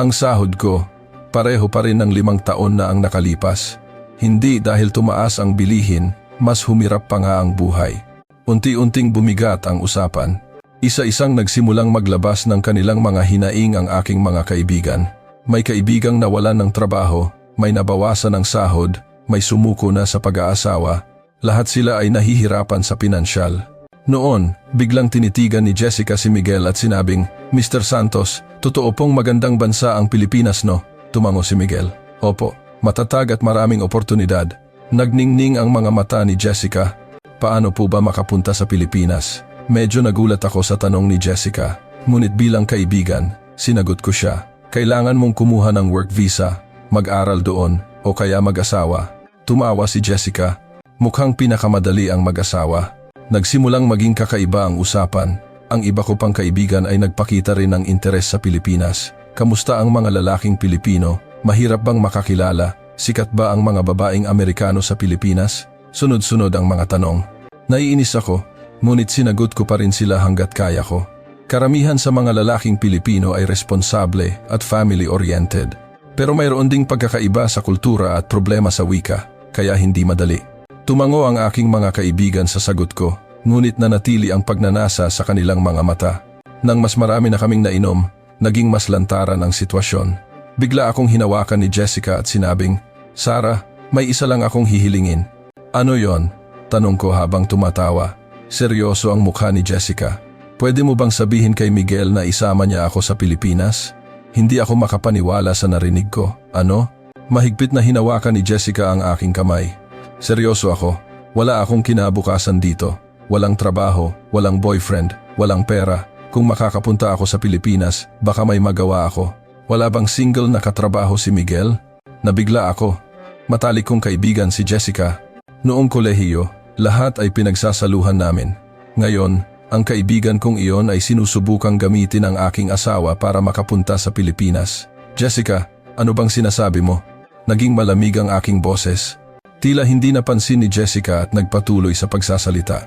Ang sahod ko, pareho pa rin ng 5 taon na ang nakalipas. Hindi dahil tumaas ang bilihin, mas humirap pa nga ang buhay. Unti-unting bumigat ang usapan. Isa-isang nagsimulang maglabas ng kanilang mga hinaing ang aking mga kaibigan. May kaibigang nawalan ng trabaho, may nabawasan ng sahod, may sumuko na sa pag-aasawa. Lahat sila ay nahihirapan sa pinansyal. Noon, biglang tinitigan ni Jessica si Miguel at sinabing, "Mr. Santos, totoo pong magandang bansa ang Pilipinas, no?" Tumango si Miguel. "Opo, matatag at maraming oportunidad." Nagningning ang mga mata ni Jessica. "Paano po ba makapunta sa Pilipinas?" Medyo nagulat ako sa tanong ni Jessica. Ngunit bilang kaibigan, sinagot ko siya. "Kailangan mong kumuha ng work visa, mag-aral doon, o kaya mag-asawa." Tumawa si Jessica. Mukhang pinakamadali ang mag-asawa. Nagsimulang maging kakaiba ang usapan. Ang iba ko pang kaibigan ay nagpakita rin ng interes sa Pilipinas. Kamusta ang mga lalaking Pilipino? Mahirap bang makakilala? Sikat ba ang mga babaeng Amerikano sa Pilipinas? Sunod-sunod ang mga tanong. Naiinis ako, ngunit sinagot ko pa rin sila hanggat kaya ko. Karamihan sa mga lalaking Pilipino ay responsable at family-oriented. Pero mayroon ding pagkakaiba sa kultura at problema sa wika, kaya hindi madali. Tumango ang aking mga kaibigan sa sagot ko, ngunit nanatili ang pagnanasa sa kanilang mga mata. Nang mas marami na kaming nainom, naging mas lantaran ang sitwasyon. Bigla akong hinawakan ni Jessica at sinabing, "Sara, may isa lang akong hihilingin." "Ano yon?" tanong ko habang tumatawa. Seryoso ang mukha ni Jessica. "Pwede mo bang sabihin kay Miguel na isama niya ako sa Pilipinas?" Hindi ako makapaniwala sa narinig ko. Ano? Mahigpit na hinawakan ni Jessica ang aking kamay. Seryoso ako. Wala akong kinabukasan dito. Walang trabaho, walang boyfriend, walang pera. Kung makakapunta ako sa Pilipinas, baka may magawa ako. Wala bang single na katrabaho si Miguel? Nabigla ako. Matalik kong kaibigan si Jessica. Noong kolehiyo, lahat ay pinagsasaluhan namin. Ngayon, ang kaibigan kong iyon ay sinusubukang gamitin ang aking asawa para makapunta sa Pilipinas. Jessica, ano bang sinasabi mo? Naging malamig ang aking boses. Tila hindi napansin ni Jessica at nagpatuloy sa pagsasalita.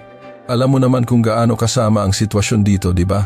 Alam mo naman kung gaano kasama ang sitwasyon dito, di ba?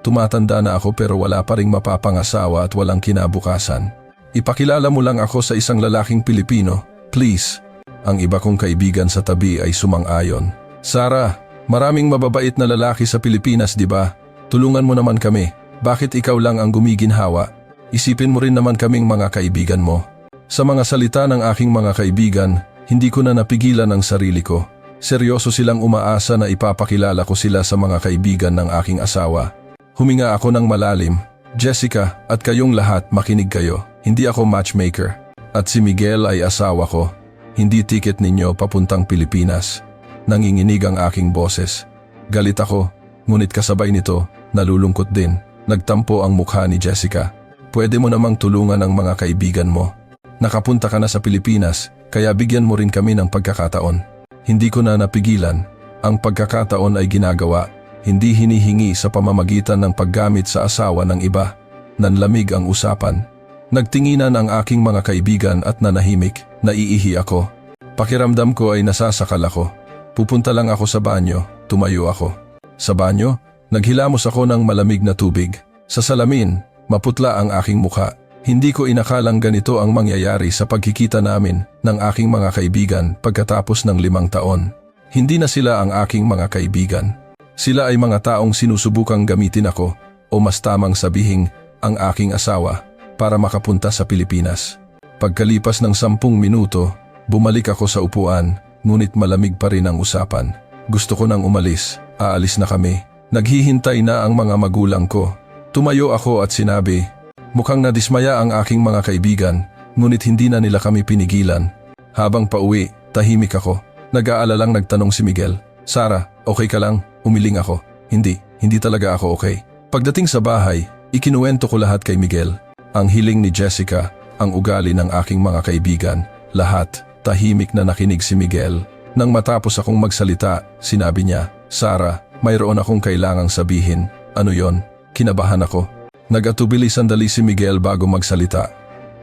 Tumatanda na ako pero wala pa ring mapapangasawa at walang kinabukasan. Ipakilala mo lang ako sa isang lalaking Pilipino, please. Ang iba kong kaibigan sa tabi ay sumang-ayon. Sarah, maraming mababait na lalaki sa Pilipinas, di ba? Tulungan mo naman kami. Bakit ikaw lang ang gumiginhawa? Isipin mo rin naman kaming mga kaibigan mo. Sa mga salita ng aking mga kaibigan, hindi ko na napigilan ang sarili ko. Seryoso silang umaasa na ipapakilala ko sila sa mga kaibigan ng aking asawa. Huminga ako ng malalim. Jessica, at kayong lahat makinig kayo. Hindi ako matchmaker. At si Miguel ay asawa ko. Hindi tiket ninyo papuntang Pilipinas. Nanginginig ang aking boses. Galit ako, ngunit kasabay nito, nalulungkot din. Nagtampo ang mukha ni Jessica. Pwede mo namang tulungan ang mga kaibigan mo. Nakapunta ka na sa Pilipinas, kaya bigyan mo rin kami ng pagkakataon. Hindi ko na napigilan. Ang pagkakataon ay ginagawa, hindi hinihingi sa pamamagitan ng paggamit sa asawa ng iba. Nanlamig ang usapan. Nagtinginan ang aking mga kaibigan at nanahimik. Naiihi ako. Pakiramdam ko ay nasasakal ako. Pupunta lang ako sa banyo, tumayo ako. Sa banyo, naghilamos ako ng malamig na tubig. Sa salamin, maputla ang aking mukha. Hindi ko inakalang ganito ang mangyayari sa pagkikita namin ng aking mga kaibigan pagkatapos ng 5 taon. Hindi na sila ang aking mga kaibigan. Sila ay mga taong sinusubukang gamitin ako o mas tamang sabihing ang aking asawa para makapunta sa Pilipinas. Pagkalipas ng 10 minuto, bumalik ako sa upuan, ngunit malamig pa rin ang usapan. Gusto ko nang umalis, aalis na kami. Naghihintay na ang mga magulang ko. Tumayo ako at sinabi, mukhang nadismaya ang aking mga kaibigan, ngunit hindi na nila kami pinigilan. Habang pauwi, tahimik ako. Nag-aalalang nagtanong si Miguel, Sarah, okay ka lang? Umiling ako. Hindi talaga ako okay. Pagdating sa bahay, ikinuwento ko lahat kay Miguel. Ang hiling ni Jessica, ang ugali ng aking mga kaibigan, lahat. Tahimik na nakinig si Miguel. Nang matapos akong magsalita, sinabi niya, Sarah, mayroon akong kailangang sabihin. Ano yon? Kinabahan ako. Nag-atubili sandali si Miguel bago magsalita.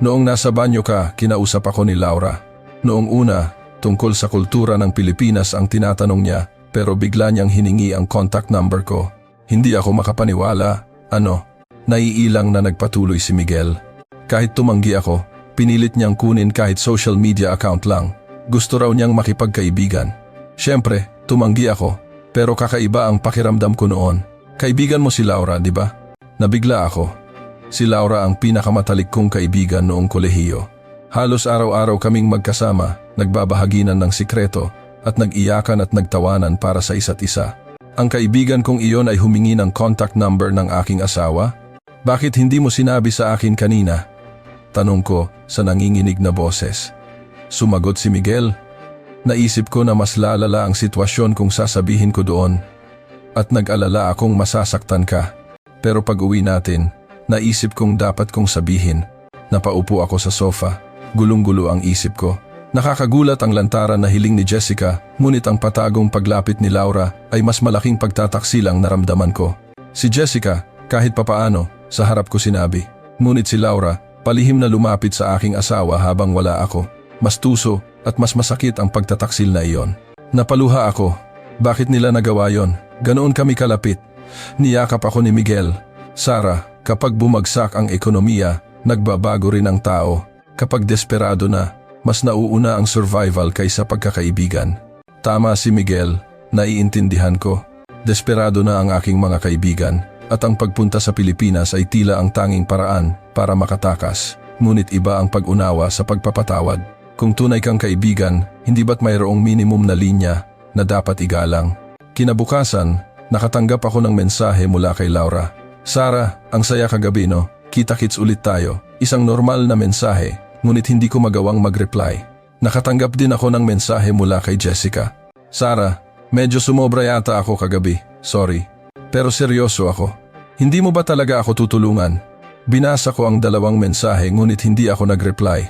Noong nasa banyo ka, kinausap ako ni Laura. Noong una, tungkol sa kultura ng Pilipinas ang tinatanong niya, pero bigla niyang hiningi ang contact number ko. Hindi ako makapaniwala. Ano? Naiilang na nagpatuloy si Miguel. Kahit tumanggi ako, pinilit niyang kunin kahit social media account lang. Gusto raw niyang makipagkaibigan. Siyempre, tumanggi ako, pero kakaiba ang pakiramdam ko noon. Kaibigan mo si Laura, di ba? Nabigla ako. Si Laura ang pinakamatalik kong kaibigan noong kolehiyo. Halos araw-araw kaming magkasama, nagbabahaginan ng sikreto at nag-iyakan at nagtawanan para sa isa't isa. Ang kaibigan kong iyon ay humingi ng contact number ng aking asawa. Bakit hindi mo sinabi sa akin kanina? Tanong ko sa nanginginig na boses. Sumagot si Miguel. Naisip ko na mas lalala ang sitwasyon kung sasabihin ko doon. At nag-alala akong masasaktan ka. Pero pag-uwi natin, naisip kong dapat kong sabihin. Napaupo ako sa sofa. Gulong-gulo ang isip ko. Nakakagulat ang lantaran na hiling ni Jessica, ngunit ang patagong paglapit ni Laura ay mas malaking pagtataksilang naramdaman ko. Si Jessica, kahit papaano, sa harap ko sinabi. Ngunit si Laura, palihim na lumapit sa aking asawa habang wala ako. Mas tuso at mas masakit ang pagtataksil na iyon. Napaluha ako. Bakit nila nagawa yon? Ganoon kami kalapit. Niyakap ako ni Miguel. Sarah, kapag bumagsak ang ekonomiya, nagbabago rin ang tao. Kapag desperado na, mas nauuna ang survival kaysa pagkakaibigan. Tama si Miguel, naiintindihan ko. Desperado na ang aking mga kaibigan at ang pagpunta sa Pilipinas ay tila ang tanging paraan para makatakas. Ngunit iba ang pag-unawa sa pagpapatawad. Kung tunay kang kaibigan, hindi ba't mayroong minimum na linya na dapat igalang? Kinabukasan, nakatanggap ako ng mensahe mula kay Laura. Sarah, ang saya kagabi no? kita-kits ulit tayo. Isang normal na mensahe, ngunit hindi ko magawang mag-reply. Nakatanggap din ako ng mensahe mula kay Jessica. Sarah, medyo sumobra yata ako kagabi. Sorry. Pero seryoso ako. Hindi mo ba talaga ako tutulungan? Binasa ko ang 2 mensahe ngunit hindi ako nag-reply.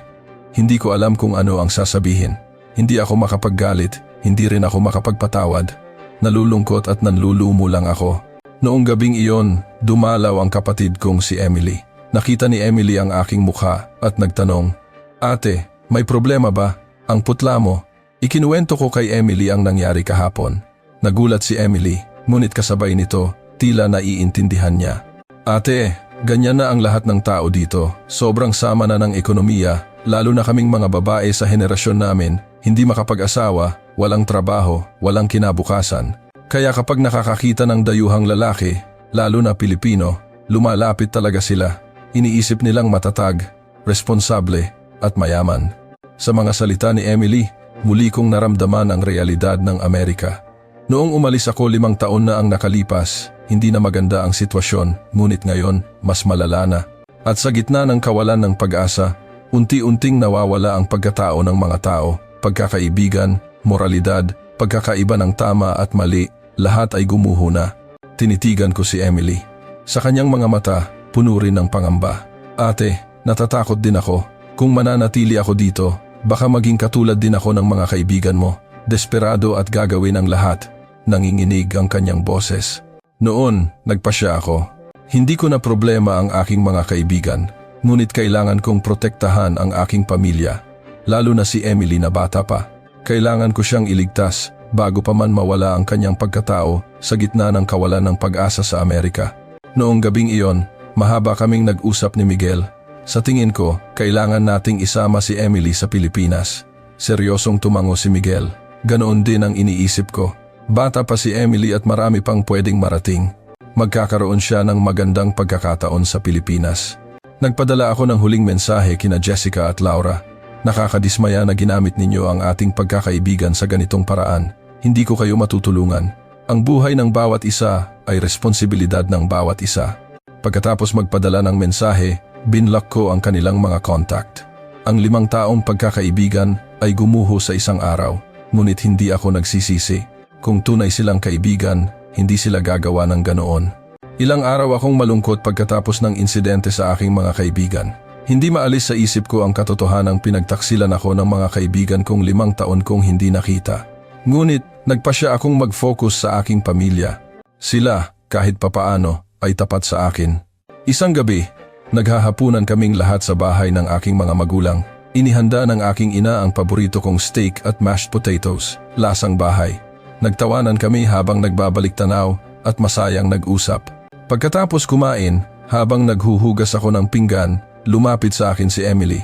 Hindi ko alam kung ano ang sasabihin. Hindi ako makapaggalit, hindi rin ako makapagpatawad. Nalulungkot at nanlulumo lang ako. Noong gabing iyon, dumalaw ang kapatid kong si Emily. Nakita ni Emily ang aking mukha at nagtanong, "Ate, may problema ba? Ang putla mo." Ikinuwento ko kay Emily ang nangyari kahapon. Nagulat si Emily, ngunit kasabay nito, tila naiintindihan niya. "Ate, ganyan na ang lahat ng tao dito. Sobrang sama na ng ekonomiya, lalo na kaming mga babae sa henerasyon namin, hindi makapag-asawa, walang trabaho, walang kinabukasan. Kaya kapag nakakakita ng dayuhang lalaki, lalo na Pilipino, lumalapit talaga sila. Iniisip nilang matatag, responsable, at mayaman." Sa mga salita ni Emily, muli kong naramdaman ang realidad ng Amerika. Noong umalis ako 5 taon na ang nakalipas, hindi na maganda ang sitwasyon, ngunit ngayon mas malala na. At sa gitna ng kawalan ng pag-asa, unti-unting nawawala ang pagkatao ng mga tao, pagkakaibigan, moralidad, pagkakaiba ng tama at mali, lahat ay gumuho na. Tinitigan ko si Emily. Sa kanyang mga mata, puno rin ng pangamba. "Ate, natatakot din ako. Kung mananatili ako dito, baka maging katulad din ako ng mga kaibigan mo. Desperado at gagawin ang lahat." Nanginginig ang kanyang boses. Noon, nagpasya ako. Hindi ko na problema ang aking mga kaibigan, ngunit kailangan kong protektahan ang aking pamilya. Lalo na si Emily na bata pa. Kailangan ko siyang iligtas bago pa man mawala ang kanyang pagkatao sa gitna ng kawalan ng pag-asa sa Amerika. Noong gabing iyon, mahaba kaming nag-usap ni Miguel. Sa tingin ko, kailangan nating isama si Emily sa Pilipinas. Seryosong tumango si Miguel. Ganoon din ang iniisip ko. Bata pa si Emily at marami pang pwedeng marating. Magkakaroon siya ng magandang pagkakataon sa Pilipinas. Nagpadala ako ng huling mensahe kina Jessica at Laura. Nakakadismaya na ginamit ninyo ang ating pagkakaibigan sa ganitong paraan. Hindi ko kayo matutulungan. Ang buhay ng bawat isa ay responsibilidad ng bawat isa. Pagkatapos magpadala ng mensahe, binlock ko ang kanilang mga contact. Ang 5 taong pagkakaibigan ay gumuho sa isang araw, ngunit hindi ako nagsisisi. Kung tunay silang kaibigan, hindi sila gagawa ng ganoon. Ilang araw akong malungkot pagkatapos ng insidente sa aking mga kaibigan. Hindi maalis sa isip ko ang katotohanang pinagtaksilan ako ng mga kaibigan kong 5 taon kong hindi nakita. Ngunit, nagpasya akong mag-focus sa aking pamilya. Sila, kahit papaano, ay tapat sa akin. Isang gabi, naghahapunan kaming lahat sa bahay ng aking mga magulang. Inihanda ng aking ina ang paborito kong steak at mashed potatoes, lasang bahay. Nagtawanan kami habang nagbabalik tanaw at masayang nag-usap. Pagkatapos kumain, habang naghuhugas ako ng pinggan, lumapit sa akin si Emily.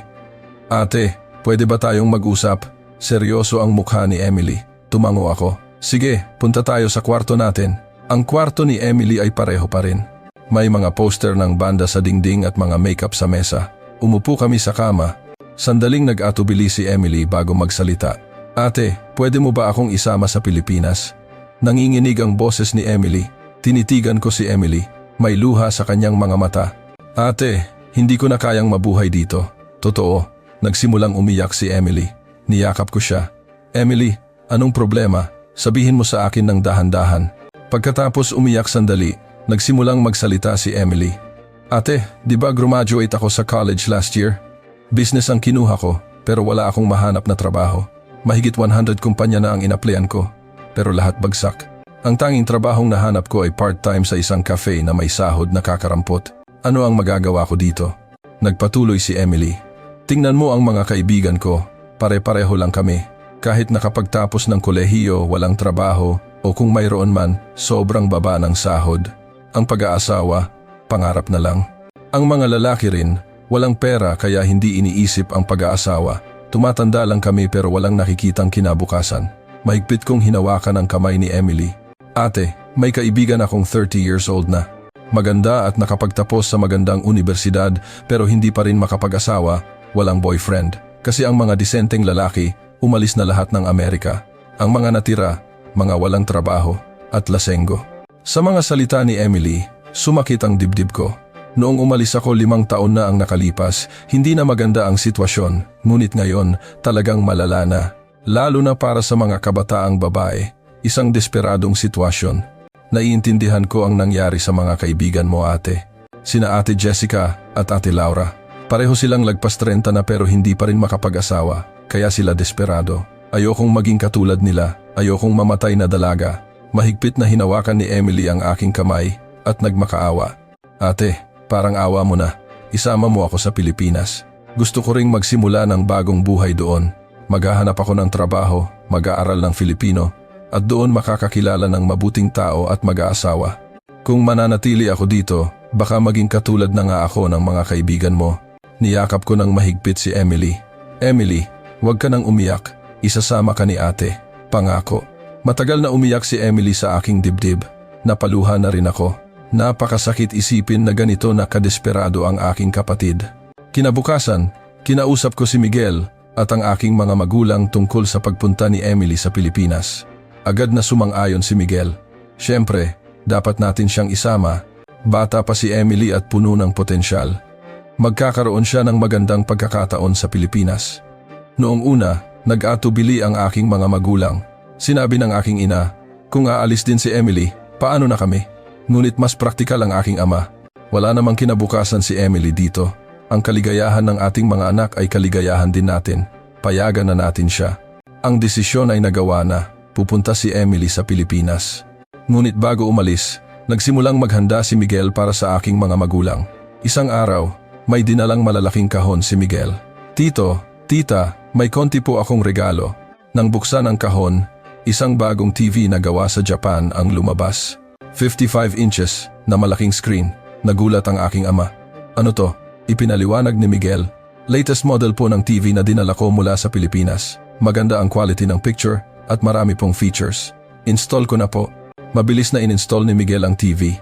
"Ate, pwede ba tayong mag-usap?" Seryoso ang mukha ni Emily. Tumango ako. "Sige, punta tayo sa kwarto natin." Ang kwarto ni Emily ay pareho pa rin. May mga poster ng banda sa dingding at mga makeup sa mesa. Umupo kami sa kama. Sandaling nag-atubili si Emily bago magsalita. "Ate, pwede mo ba akong isama sa Pilipinas?" Nanginginig ang boses ni Emily. Tinitigan ko si Emily. May luha sa kanyang mga mata. "Ate, hindi ko na kayang mabuhay dito." Totoo, nagsimulang umiyak si Emily. Niyakap ko siya. "Emily, anong problema? Sabihin mo sa akin ng dahan-dahan." Pagkatapos umiyak sandali, nagsimulang magsalita si Emily. "Ate, di ba graduate ako sa college last year? Business ang kinuha ko, pero wala akong mahanap na trabaho. Mahigit 100 kumpanya na ang inaplayan ko, pero lahat bagsak. Ang tanging trabahong nahanap ko ay part-time sa isang cafe na may sahod na kakarampot. Ano ang magagawa ko dito?" Nagpatuloy si Emily. "Tingnan mo ang mga kaibigan ko, pare-pareho lang kami. Kahit nakapagtapos ng kolehiyo, walang trabaho, o kung mayroon man, sobrang baba ng sahod. Ang pag-aasawa, pangarap na lang. Ang mga lalaki rin, walang pera kaya hindi iniisip ang pag-aasawa. Tumatanda lang kami pero walang nakikitang kinabukasan." Mahigpit kong hinawakan ang kamay ni Emily. "Ate, may kaibigan akong 30 years old na. Maganda at nakapagtapos sa magandang universidad pero hindi pa rin makapag-asawa, walang boyfriend. Kasi ang mga disenteng lalaki, umalis na lahat ng Amerika. Ang mga natira, mga walang trabaho, at lasenggo." Sa mga salita ni Emily, sumakit ang dibdib ko. Noong umalis ako 5 taon na ang nakalipas, hindi na maganda ang sitwasyon, ngunit ngayon talagang malala na. Lalo na para sa mga kabataang babae, isang desperadong sitwasyon. Naiintindihan ko ang nangyari sa mga kaibigan mo ate. Sina ate Jessica at ate Laura. Pareho silang lagpas 30 na pero hindi pa rin makapag-asawa, kaya sila desperado. Ayokong maging katulad nila, ayokong mamatay na dalaga. Mahigpit na hinawakan ni Emily ang aking kamay at nagmakaawa. Ate, parang awa mo na. Isama mo ako sa Pilipinas. Gusto ko ring magsimula ng bagong buhay doon. Maghahanap ako ng trabaho, mag-aaral ng Filipino, at doon makakakilala ng mabuting tao at mag-aasawa. Kung mananatili ako dito, baka maging katulad na nga ako ng mga kaibigan mo. Niyakap ko ng mahigpit si Emily. Emily, huwag ka nang umiyak. Isasama ka ni ate. Pangako. Matagal na umiyak si Emily sa aking dibdib. Napaluha na rin ako. Napakasakit isipin na ganito na kadesperado ang aking kapatid. Kinabukasan, kinausap ko si Miguel at ang aking mga magulang tungkol sa pagpunta ni Emily sa Pilipinas. Agad na sumang-ayon si Miguel. Siyempre, dapat natin siyang isama. Bata pa si Emily at puno ng potensyal. Magkakaroon siya ng magandang pagkakataon sa Pilipinas. Noong una, nag-atubili ang aking mga magulang. Sinabi ng aking ina, kung aalis din si Emily, paano na kami? Ngunit mas praktikal ang aking ama. Wala namang kinabukasan si Emily dito. Ang kaligayahan ng ating mga anak ay kaligayahan din natin. Payagan na natin siya. Ang desisyon ay nagawa na. Pupunta si Emily sa Pilipinas. Ngunit bago umalis, nagsimulang maghanda si Miguel para sa aking mga magulang. Isang araw, may dinalang malalaking kahon si Miguel. Tito, tita, may konti po akong regalo. Nang buksan ang kahon, isang bagong TV na gawa sa Japan ang lumabas. 55 inches na malaking screen. Nagulat ang aking ama. Ano to? Ipinaliwanag ni Miguel. Latest model po ng TV na dinala ko mula sa Pilipinas. Maganda ang quality ng picture at marami pong features. Install ko na po. Mabilis na in-install ni Miguel ang TV.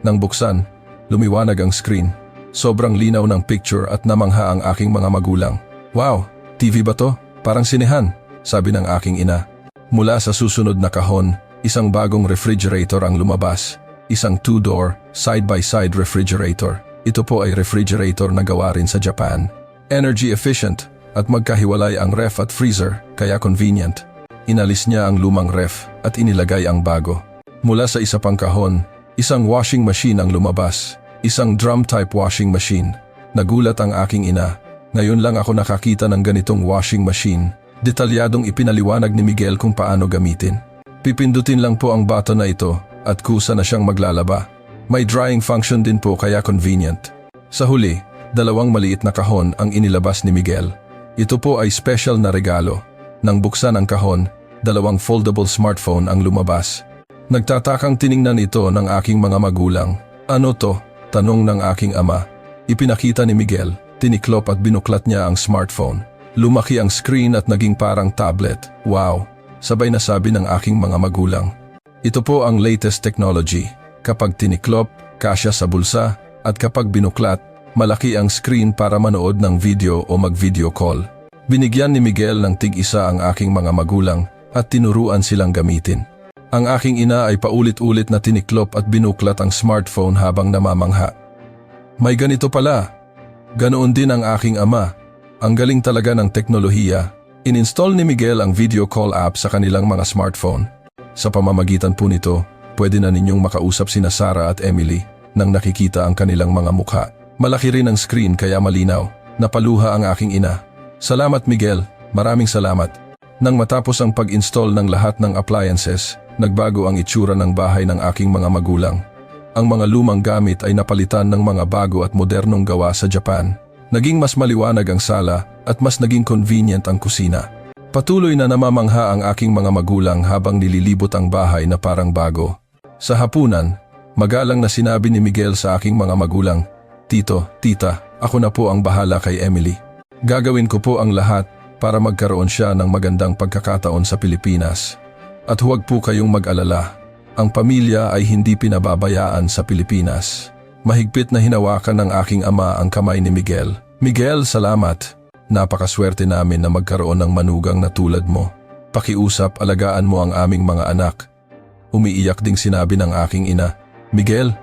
Nang buksan, lumiwanag ang screen. Sobrang linaw ng picture at namangha ang aking mga magulang. Wow, TV ba to? Parang sinehan, sabi ng aking ina. Mula sa susunod na kahon, isang bagong refrigerator ang lumabas. Isang 2-door, side-by-side refrigerator. Ito po ay refrigerator na gawa rin sa Japan. Energy efficient at magkahiwalay ang ref at freezer, kaya convenient. Inalis niya ang lumang ref at inilagay ang bago. Mula sa isa pang kahon, isang washing machine ang lumabas. Isang drum-type washing machine. Nagulat ang aking ina. Ngayon lang ako nakakita ng ganitong washing machine. Detalyadong ipinaliwanag ni Miguel kung paano gamitin. Pipindutin lang po ang button na ito at kusa na siyang maglalaba. May drying function din po kaya convenient. Sa huli, 2 maliit na kahon ang inilabas ni Miguel. Ito po ay special na regalo. Nang buksan ang kahon, 2 foldable smartphone ang lumabas. Nagtatakang tiningnan ito ng aking mga magulang. Ano to? Tanong ng aking ama. Ipinakita ni Miguel, tiniklop at binuklat niya ang smartphone. Lumaki ang screen at naging parang tablet. Wow! Sabay na sabi ng aking mga magulang. Ito po ang latest technology. Kapag tiniklop, kasya sa bulsa, at kapag binuklat, malaki ang screen para manood ng video o mag-video call. Binigyan ni Miguel ng tig-isa ang aking mga magulang at tinuruan silang gamitin. Ang aking ina ay paulit-ulit na tiniklop at binuklat ang smartphone habang namamangha. May ganito pala. Ganoon din ang aking ama. Ang galing talaga ng teknolohiya. In-install ni Miguel ang video call app sa kanilang mga smartphone. Sa pamamagitan po nito, pwede na ninyong makausap sina Sarah at Emily nang nakikita ang kanilang mga mukha. Malaki rin ang screen kaya malinaw. Napaluha ang aking ina. Salamat Miguel, maraming salamat. Nang matapos ang pag-install ng lahat ng appliances, nagbago ang itsura ng bahay ng aking mga magulang. Ang mga lumang gamit ay napalitan ng mga bago at modernong gawa sa Japan. Naging mas maliwanag ang sala at mas naging convenient ang kusina. Patuloy na namamangha ang aking mga magulang habang nililibot ang bahay na parang bago. Sa hapunan, magalang na sinabi ni Miguel sa aking mga magulang, Tito, tita, ako na po ang bahala kay Emily. Gagawin ko po ang lahat para magkaroon siya ng magandang pagkakataon sa Pilipinas. At huwag po kayong mag-alala, ang pamilya ay hindi pinababayaan sa Pilipinas. Mahigpit na hinawakan ng aking ama ang kamay ni Miguel. Miguel, salamat. Napakaswerte namin na magkaroon ng manugang na tulad mo. Pakiusap, alagaan mo ang aming mga anak. Umiiyak ding sinabi ng aking ina, Miguel,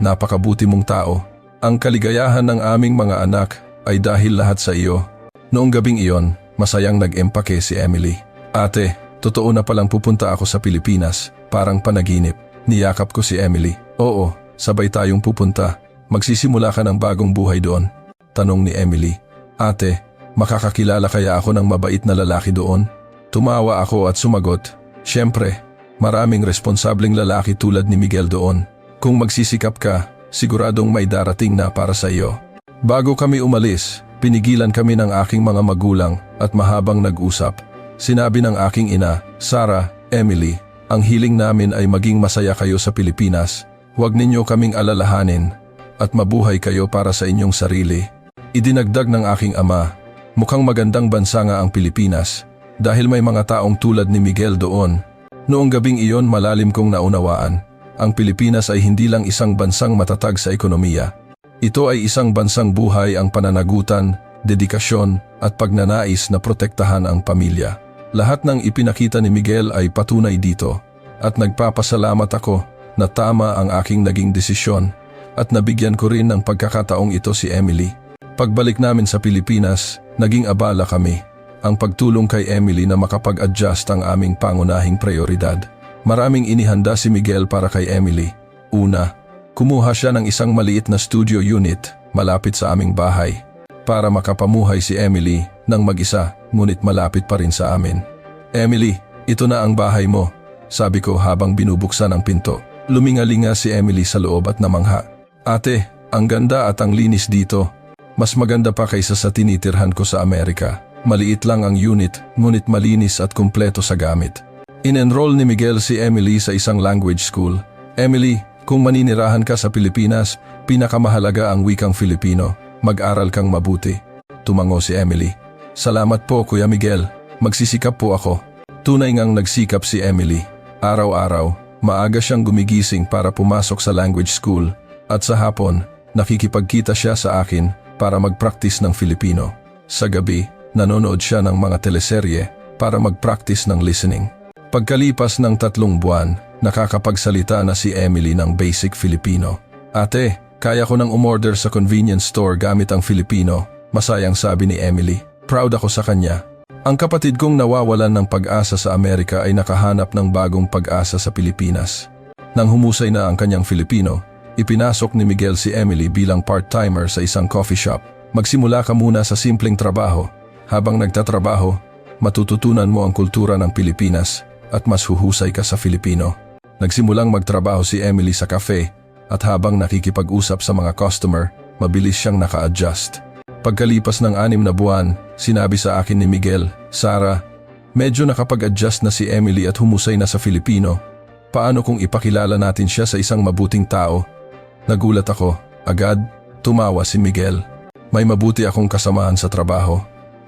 napakabuti mong tao. Ang kaligayahan ng aming mga anak ay dahil lahat sa iyo. Noong gabing iyon, masayang nag-empake si Emily. Ate, totoo na palang pupunta ako sa Pilipinas, parang panaginip. Niyakap ko si Emily. Oo, sabay tayong pupunta. Magsisimula ka ng bagong buhay doon. Tanong ni Emily. Ate, makakakilala kaya ako ng mabait na lalaki doon? Tumawa ako at sumagot. Siyempre, maraming responsableng lalaki tulad ni Miguel doon. Kung magsisikap ka, siguradong may darating na para sa iyo. Bago kami umalis, pinigilan kami ng aking mga magulang at mahabang nag-usap. Sinabi ng aking ina, Sarah, Emily, ang hiling namin ay maging masaya kayo sa Pilipinas. Huwag ninyo kaming alalahanin at mabuhay kayo para sa inyong sarili. Idinagdag ng aking ama, mukhang magandang bansa nga ang Pilipinas dahil may mga taong tulad ni Miguel doon. Noong gabing iyon malalim kong naunawaan, ang Pilipinas ay hindi lang isang bansang matatag sa ekonomiya. Ito ay isang bansang buhay ang pananagutan, dedikasyon at pagnanais na protektahan ang pamilya. Lahat ng ipinakita ni Miguel ay patunay dito at nagpapasalamat ako na tama ang aking naging desisyon at nabigyan ko rin ng pagkakataong ito si Emily. Pagbalik namin sa Pilipinas, naging abala kami. Ang pagtulong kay Emily na makapag-adjust ang aming pangunahing prioridad. Maraming inihanda si Miguel para kay Emily. Una, kumuha siya ng isang maliit na studio unit malapit sa aming bahay para makapamuhay si Emily ng mag-isa ngunit malapit pa rin sa amin. Emily, ito na ang bahay mo, sabi ko habang binubuksan ang pinto. Lumingalinga si Emily sa loob at namangha. Ate, ang ganda at ang linis dito. Mas maganda pa kaysa sa tinitirhan ko sa Amerika. Maliit lang ang unit, ngunit malinis at kumpleto sa gamit. In-enroll ni Miguel si Emily sa isang language school. Emily, kung maninirahan ka sa Pilipinas, pinakamahalaga ang wikang Filipino. Mag-aral kang mabuti. Tumango si Emily. Salamat po, Kuya Miguel. Magsisikap po ako. Tunay ngang nagsikap si Emily. Araw-araw, maaga siyang gumigising para pumasok sa language school. At sa hapon, nakikipagkita siya sa akin para mag-practice ng Filipino. Sa gabi, nanonood siya ng mga teleserye para mag-practice ng listening. Pagkalipas ng 3 buwan, nakakapagsalita na si Emily ng basic Filipino. Ate, kaya ko nang umorder sa convenience store gamit ang Filipino, masayang sabi ni Emily. Proud ako sa kanya. Ang kapatid kong nawawalan ng pag-asa sa Amerika ay nakahanap ng bagong pag-asa sa Pilipinas. Nang humusay na ang kanyang Filipino, ipinasok ni Miguel si Emily bilang part-timer sa isang coffee shop. Magsimula ka muna sa simpleng trabaho. Habang nagtatrabaho, matututunan mo ang kultura ng Pilipinas at mas huhusay ka sa Filipino. Nagsimulang magtrabaho si Emily sa cafe at habang nakikipag-usap sa mga customer, mabilis siyang naka-adjust. Pagkalipas ng 6 na buwan, sinabi sa akin ni Miguel, Sarah, medyo nakapag-adjust na si Emily at humusay na sa Filipino. Paano kung ipakilala natin siya sa isang mabuting tao? Nagulat ako. Agad, tumawa si Miguel. May mabuti akong kasamahan sa trabaho.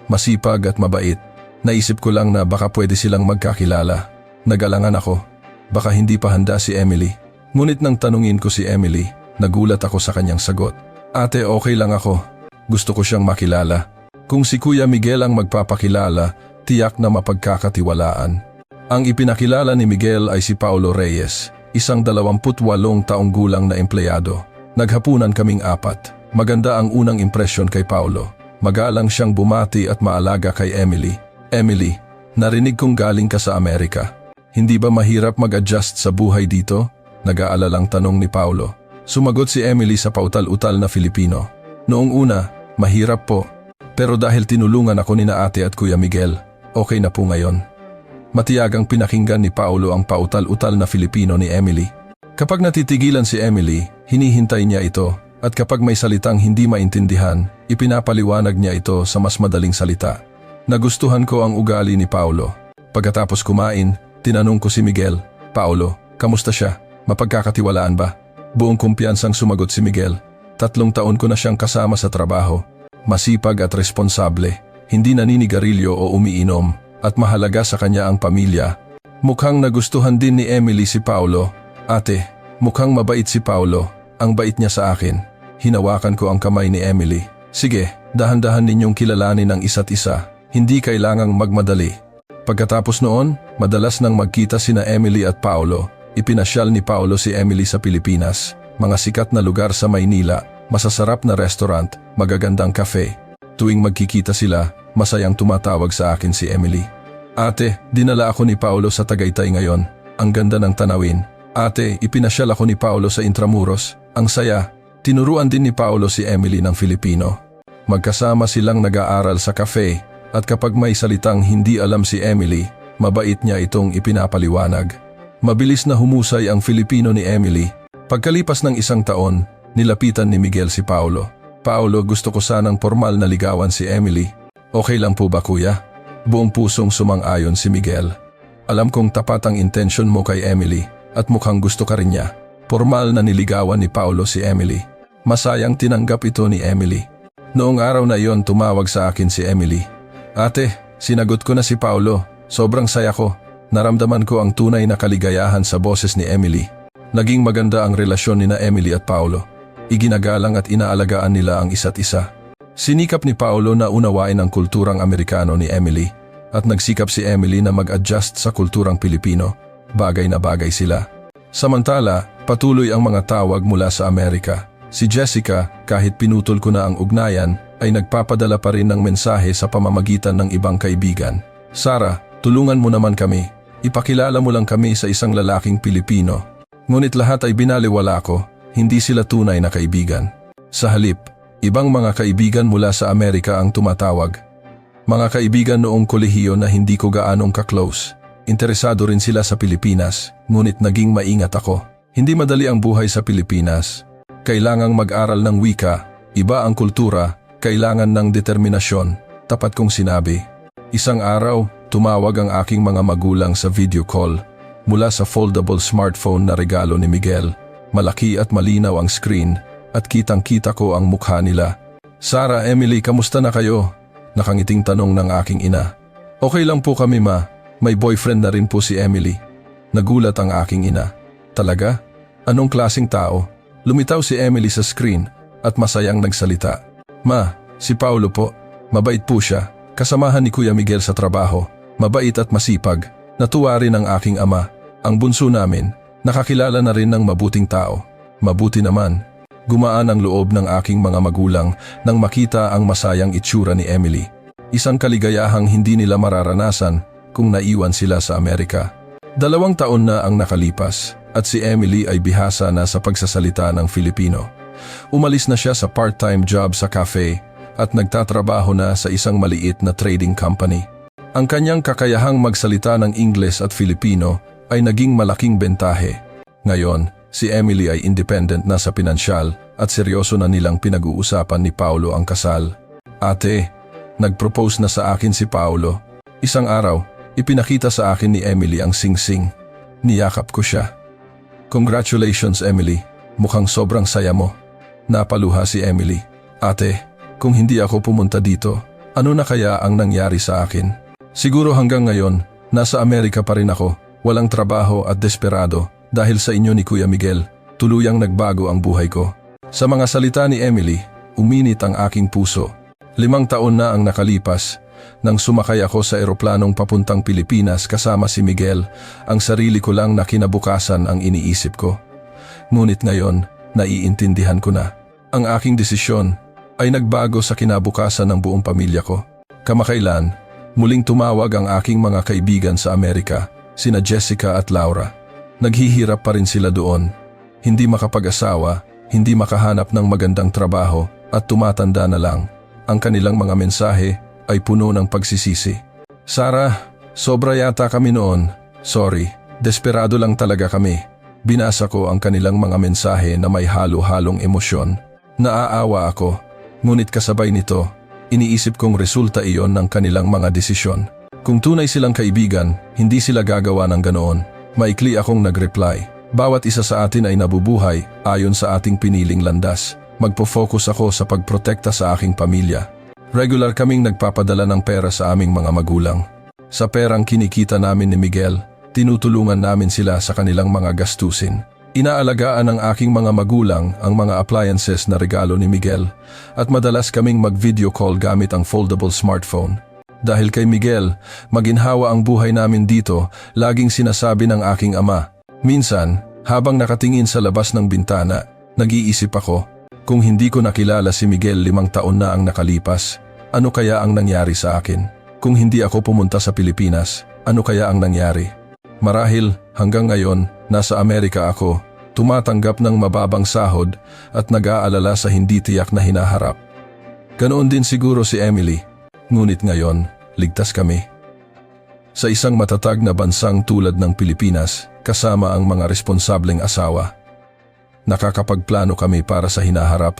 Masipag at mabait. Naisip ko lang na baka pwede silang magkakilala. Nagalangan ako. Baka hindi pa handa si Emily. Ngunit nang tanungin ko si Emily, nagulat ako sa kanyang sagot. Ate, okay lang ako. Gusto ko siyang makilala. Kung si Kuya Miguel ang magpapakilala, tiyak na mapagkakatiwalaan. Ang ipinakilala ni Miguel ay si Paulo Reyes, isang 28 taong gulang na empleyado. Naghapunan kaming 4. Maganda ang unang impresyon kay Paulo. Magalang siyang bumati at maalaga kay Emily. Emily, narinig kong galing ka sa Amerika. Hindi ba mahirap mag-adjust sa buhay dito? Nag-aalalang tanong ni Paulo. Sumagot si Emily sa pautal-utal na Filipino. Noong una, mahirap po. Pero dahil tinulungan ako ni na ate at Kuya Miguel, okay na po ngayon. Matiyagang pinakinggan ni Paulo ang pautal-utal na Filipino ni Emily. Kapag natitigilan si Emily, hinihintay niya ito. At kapag may salitang hindi maintindihan, ipinapaliwanag niya ito sa mas madaling salita. Nagustuhan ko ang ugali ni Paulo. Pagkatapos kumain, tinanong ko si Miguel, Paulo, kamusta siya? Mapagkakatiwalaan ba? Buong kumpiyansang sumagot si Miguel. 3 taon ko na siyang kasama sa trabaho. Masipag at responsable, hindi naninigarilyo o umiinom, at mahalaga sa kanya ang pamilya. Mukhang nagustuhan din ni Emily si Paulo. Ate, mukhang mabait si Paulo. Ang bait niya sa akin. Hinawakan ko ang kamay ni Emily. Sige, dahan-dahan ninyong kilalanin ang isa't isa. Hindi kailangang magmadali. Pagkatapos noon, madalas nang magkita sina Emily at Paulo. Ipinasyal ni Paulo si Emily sa Pilipinas, mga sikat na lugar sa Maynila, masasarap na restaurant, magagandang cafe. Tuwing magkikita sila, masayang tumatawag sa akin si Emily. Ate, dinala ako ni Paolo sa Tagaytay ngayon. Ang ganda ng tanawin. Ate, ipinasyal ako ni Paolo sa Intramuros. Ang saya. Tinuruan din ni Paolo si Emily ng Filipino. Magkasama silang nag-aaral sa cafe at kapag may salitang hindi alam si Emily, mabait niya itong ipinapaliwanag. Mabilis na humusay ang Filipino ni Emily. Pagkalipas ng 1 taon, nilapitan ni Miguel si Paolo. Paolo, gusto ko sanang formal na ligawan si Emily. Okay lang po ba kuya? Buong pusong sumang-ayon si Miguel. Alam kong tapat ang intensyon mo kay Emily at mukhang gusto ka rin niya. Formal na niligawan ni Paolo si Emily. Masayang tinanggap ito ni Emily. Noong araw na iyon tumawag sa akin si Emily. Ate, sinagot ko na si Paolo. Sobrang saya ko. Naramdaman ko ang tunay na kaligayahan sa boses ni Emily. Naging maganda ang relasyon ni na Emily at Paolo. Iginagalang at inaalagaan nila ang isa't isa. Sinikap ni Paolo na unawain ang kulturang Amerikano ni Emily at nagsikap si Emily na mag-adjust sa kulturang Pilipino. Bagay na bagay sila. Samantala, patuloy ang mga tawag mula sa Amerika. Si Jessica, kahit pinutol ko na ang ugnayan, ay nagpapadala pa rin ng mensahe sa pamamagitan ng ibang kaibigan. Sarah, tulungan mo naman kami. Ipakilala mo lang kami sa isang lalaking Pilipino. Ngunit lahat ay binaliwala ko, hindi sila tunay na kaibigan. Sa halip, ibang mga kaibigan mula sa Amerika ang tumatawag. Mga kaibigan noong kolehiyo na hindi ko gaanong ka-close. Interesado rin sila sa Pilipinas, ngunit naging maingat ako. Hindi madali ang buhay sa Pilipinas. Kailangang mag-aral ng wika, iba ang kultura, kailangan ng determinasyon, tapat kong sinabi. Isang araw, tumawag ang aking mga magulang sa video call mula sa foldable smartphone na regalo ni Miguel. Malaki at malinaw ang screen at kitang-kita ko ang mukha nila. Sarah, Emily, kamusta na kayo? Nakangiting tanong ng aking ina. Okay lang po kami ma, may boyfriend na rin po si Emily. Nagulat ang aking ina. Talaga? Anong klaseng tao? Lumitaw si Emily sa screen at masayang nagsalita. Ma, si Paolo po. Mabait po siya. Kasamahan ni Kuya Miguel sa trabaho. Mabait at masipag. Natuwa rin ang aking ama. Ang bunso namin, nakakilala na rin ng mabuting tao. Mabuti naman. Gumaan ang loob ng aking mga magulang nang makita ang masayang itsura ni Emily. Isang kaligayahang hindi nila mararanasan kung naiwan sila sa Amerika. 2 taon na ang nakalipas. At si Emily ay bihasa na sa pagsasalita ng Filipino. Umalis na siya sa part-time job sa cafe at nagtatrabaho na sa isang maliit na trading company. Ang kanyang kakayahang magsalita ng Ingles at Filipino ay naging malaking bentahe. Ngayon, si Emily ay independent na sa pinansyal at seryoso na nilang pinag-uusapan ni Paolo ang kasal. Ate, nag-propose na sa akin si Paolo. Isang araw, ipinakita sa akin ni Emily ang singsing. Niyakap ko siya. Congratulations, Emily. Mukhang sobrang saya mo. Napaluha si Emily. Ate, kung hindi ako pumunta dito, ano na kaya ang nangyari sa akin? Siguro hanggang ngayon, nasa Amerika pa rin ako, walang trabaho at desperado dahil sa inyo ni Kuya Miguel, tuluyang nagbago ang buhay ko. Sa mga salita ni Emily, uminit ang aking puso. 5 taon na ang nakalipas. Nang sumakay ako sa eroplanong papuntang Pilipinas kasama si Miguel, ang sarili ko lang na kinabukasan ang iniisip ko. Ngunit ngayon, naiintindihan ko na. Ang aking desisyon ay nagbago sa kinabukasan ng buong pamilya ko. Kamakailan, muling tumawag ang aking mga kaibigan sa Amerika, sina Jessica at Laura. Naghihirap pa rin sila doon. Hindi makapag-asawa, hindi makahanap ng magandang trabaho at tumatanda na lang. Ang kanilang mga mensahe ay puno ng pagsisisi. Sarah, sobra yata kami noon. Sorry, desperado lang talaga kami. Binasa ko ang kanilang mga mensahe na may halo-halong emosyon. Naaawa ako, ngunit kasabay nito, iniisip kong resulta iyon ng kanilang mga desisyon. Kung tunay silang kaibigan, hindi sila gagawa ng ganoon. Maikli akong nag-reply. Bawat isa sa atin ay nabubuhay ayon sa ating piniling landas. Magpo-focus ako sa pagprotekta sa aking pamilya. Regular kaming nagpapadala ng pera sa aming mga magulang. Sa perang kinikita namin ni Miguel, tinutulungan namin sila sa kanilang mga gastusin. Inaalagaan ng aking mga magulang ang mga appliances na regalo ni Miguel at madalas kaming mag-video call gamit ang foldable smartphone. Dahil kay Miguel, maginhawa ang buhay namin dito, laging sinasabi ng aking ama. Minsan, habang nakatingin sa labas ng bintana, nag-iisip ako, Kung hindi ko nakilala si Miguel 5 taon na ang nakalipas, ano kaya ang nangyari sa akin? Kung hindi ako pumunta sa Pilipinas, ano kaya ang nangyari? Marahil hanggang ngayon, nasa Amerika ako, tumatanggap ng mababang sahod at nag-aalala sa hindi tiyak na hinaharap. Ganoon din siguro si Emily, ngunit ngayon, ligtas kami. Sa isang matatag na bansang tulad ng Pilipinas, kasama ang mga responsableng asawa. Nakakapagplano kami para sa hinaharap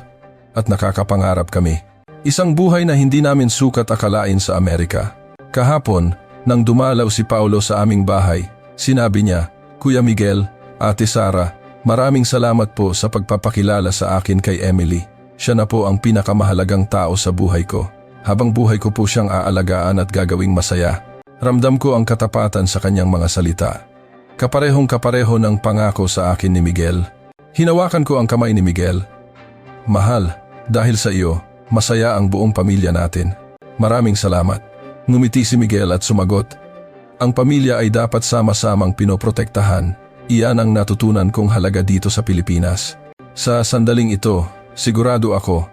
at nakakapangarap kami. Isang buhay na hindi namin sukat akalain sa Amerika. Kahapon, nang dumalaw si Paulo sa aming bahay, sinabi niya, "Kuya Miguel, Ate Sara, maraming salamat po sa pagpapakilala sa akin kay Emily. Siya na po ang pinakamahalagang tao sa buhay ko. Habang buhay ko po siyang aalagaan at gagawing masaya." Ramdam ko ang katapatan sa kanyang mga salita. Kaparehong-kapareho ng pangako sa akin ni Miguel. Hinawakan ko ang kamay ni Miguel. "Mahal, dahil sa iyo, masaya ang buong pamilya natin. Maraming salamat." Ngumiti si Miguel at sumagot, "Ang pamilya ay dapat sama-samang pinoprotektahan. Iyan ang natutunan kong halaga dito sa Pilipinas. Sa sandaling ito, sigurado ako,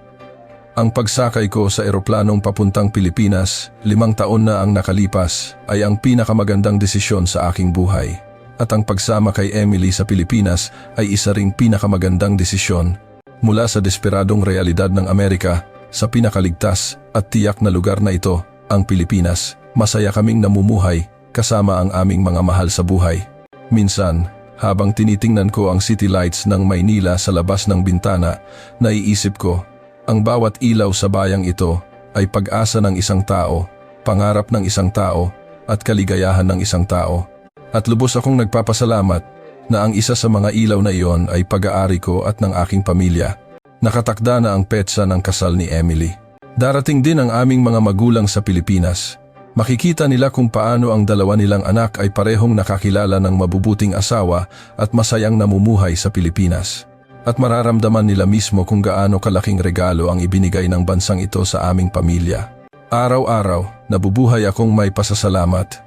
ang pagsakay ko sa eroplanong papuntang Pilipinas, 5 taon na ang nakalipas, ay ang pinakamagandang desisyon sa aking buhay. At ang pagsama kay Emily sa Pilipinas ay isa ring pinakamagandang desisyon. Mula sa desperadong realidad ng Amerika, sa pinakaligtas at tiyak na lugar na ito, ang Pilipinas, masaya kaming namumuhay kasama ang aming mga mahal sa buhay. Minsan, habang tinitingnan ko ang city lights ng Maynila sa labas ng bintana, naiisip ko, ang bawat ilaw sa bayang ito ay pag-asa ng isang tao, pangarap ng isang tao, at kaligayahan ng isang tao. At lubos akong nagpapasalamat na ang isa sa mga ilaw na iyon ay pag-aari ko at ng aking pamilya. Nakatakda na ang petsa ng kasal ni Emily. Darating din ang aming mga magulang sa Pilipinas. Makikita nila kung paano ang dalawa nilang anak ay parehong nakakilala ng mabubuting asawa at masayang namumuhay sa Pilipinas. At mararamdaman nila mismo kung gaano kalaking regalo ang ibinigay ng bansang ito sa aming pamilya. Araw-araw, nabubuhay akong may pasasalamat.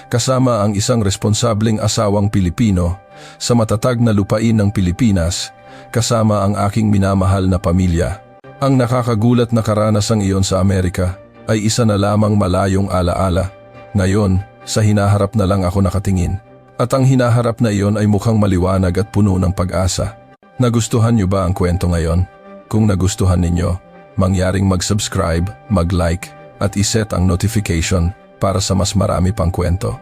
Kasama ang isang responsableng asawang Pilipino sa matatag na lupain ng Pilipinas, kasama ang aking minamahal na pamilya. Ang nakakagulat na karanasang iyon sa Amerika ay isa na lamang malayong alaala. Ngayon, sa hinaharap na lang ako nakatingin. At ang hinaharap na iyon ay mukhang maliwanag at puno ng pag-asa. Nagustuhan niyo ba ang kwento ngayon? Kung nagustuhan ninyo, mangyaring mag-subscribe, mag-like, at iset ang notification para sa mas marami pang kwento.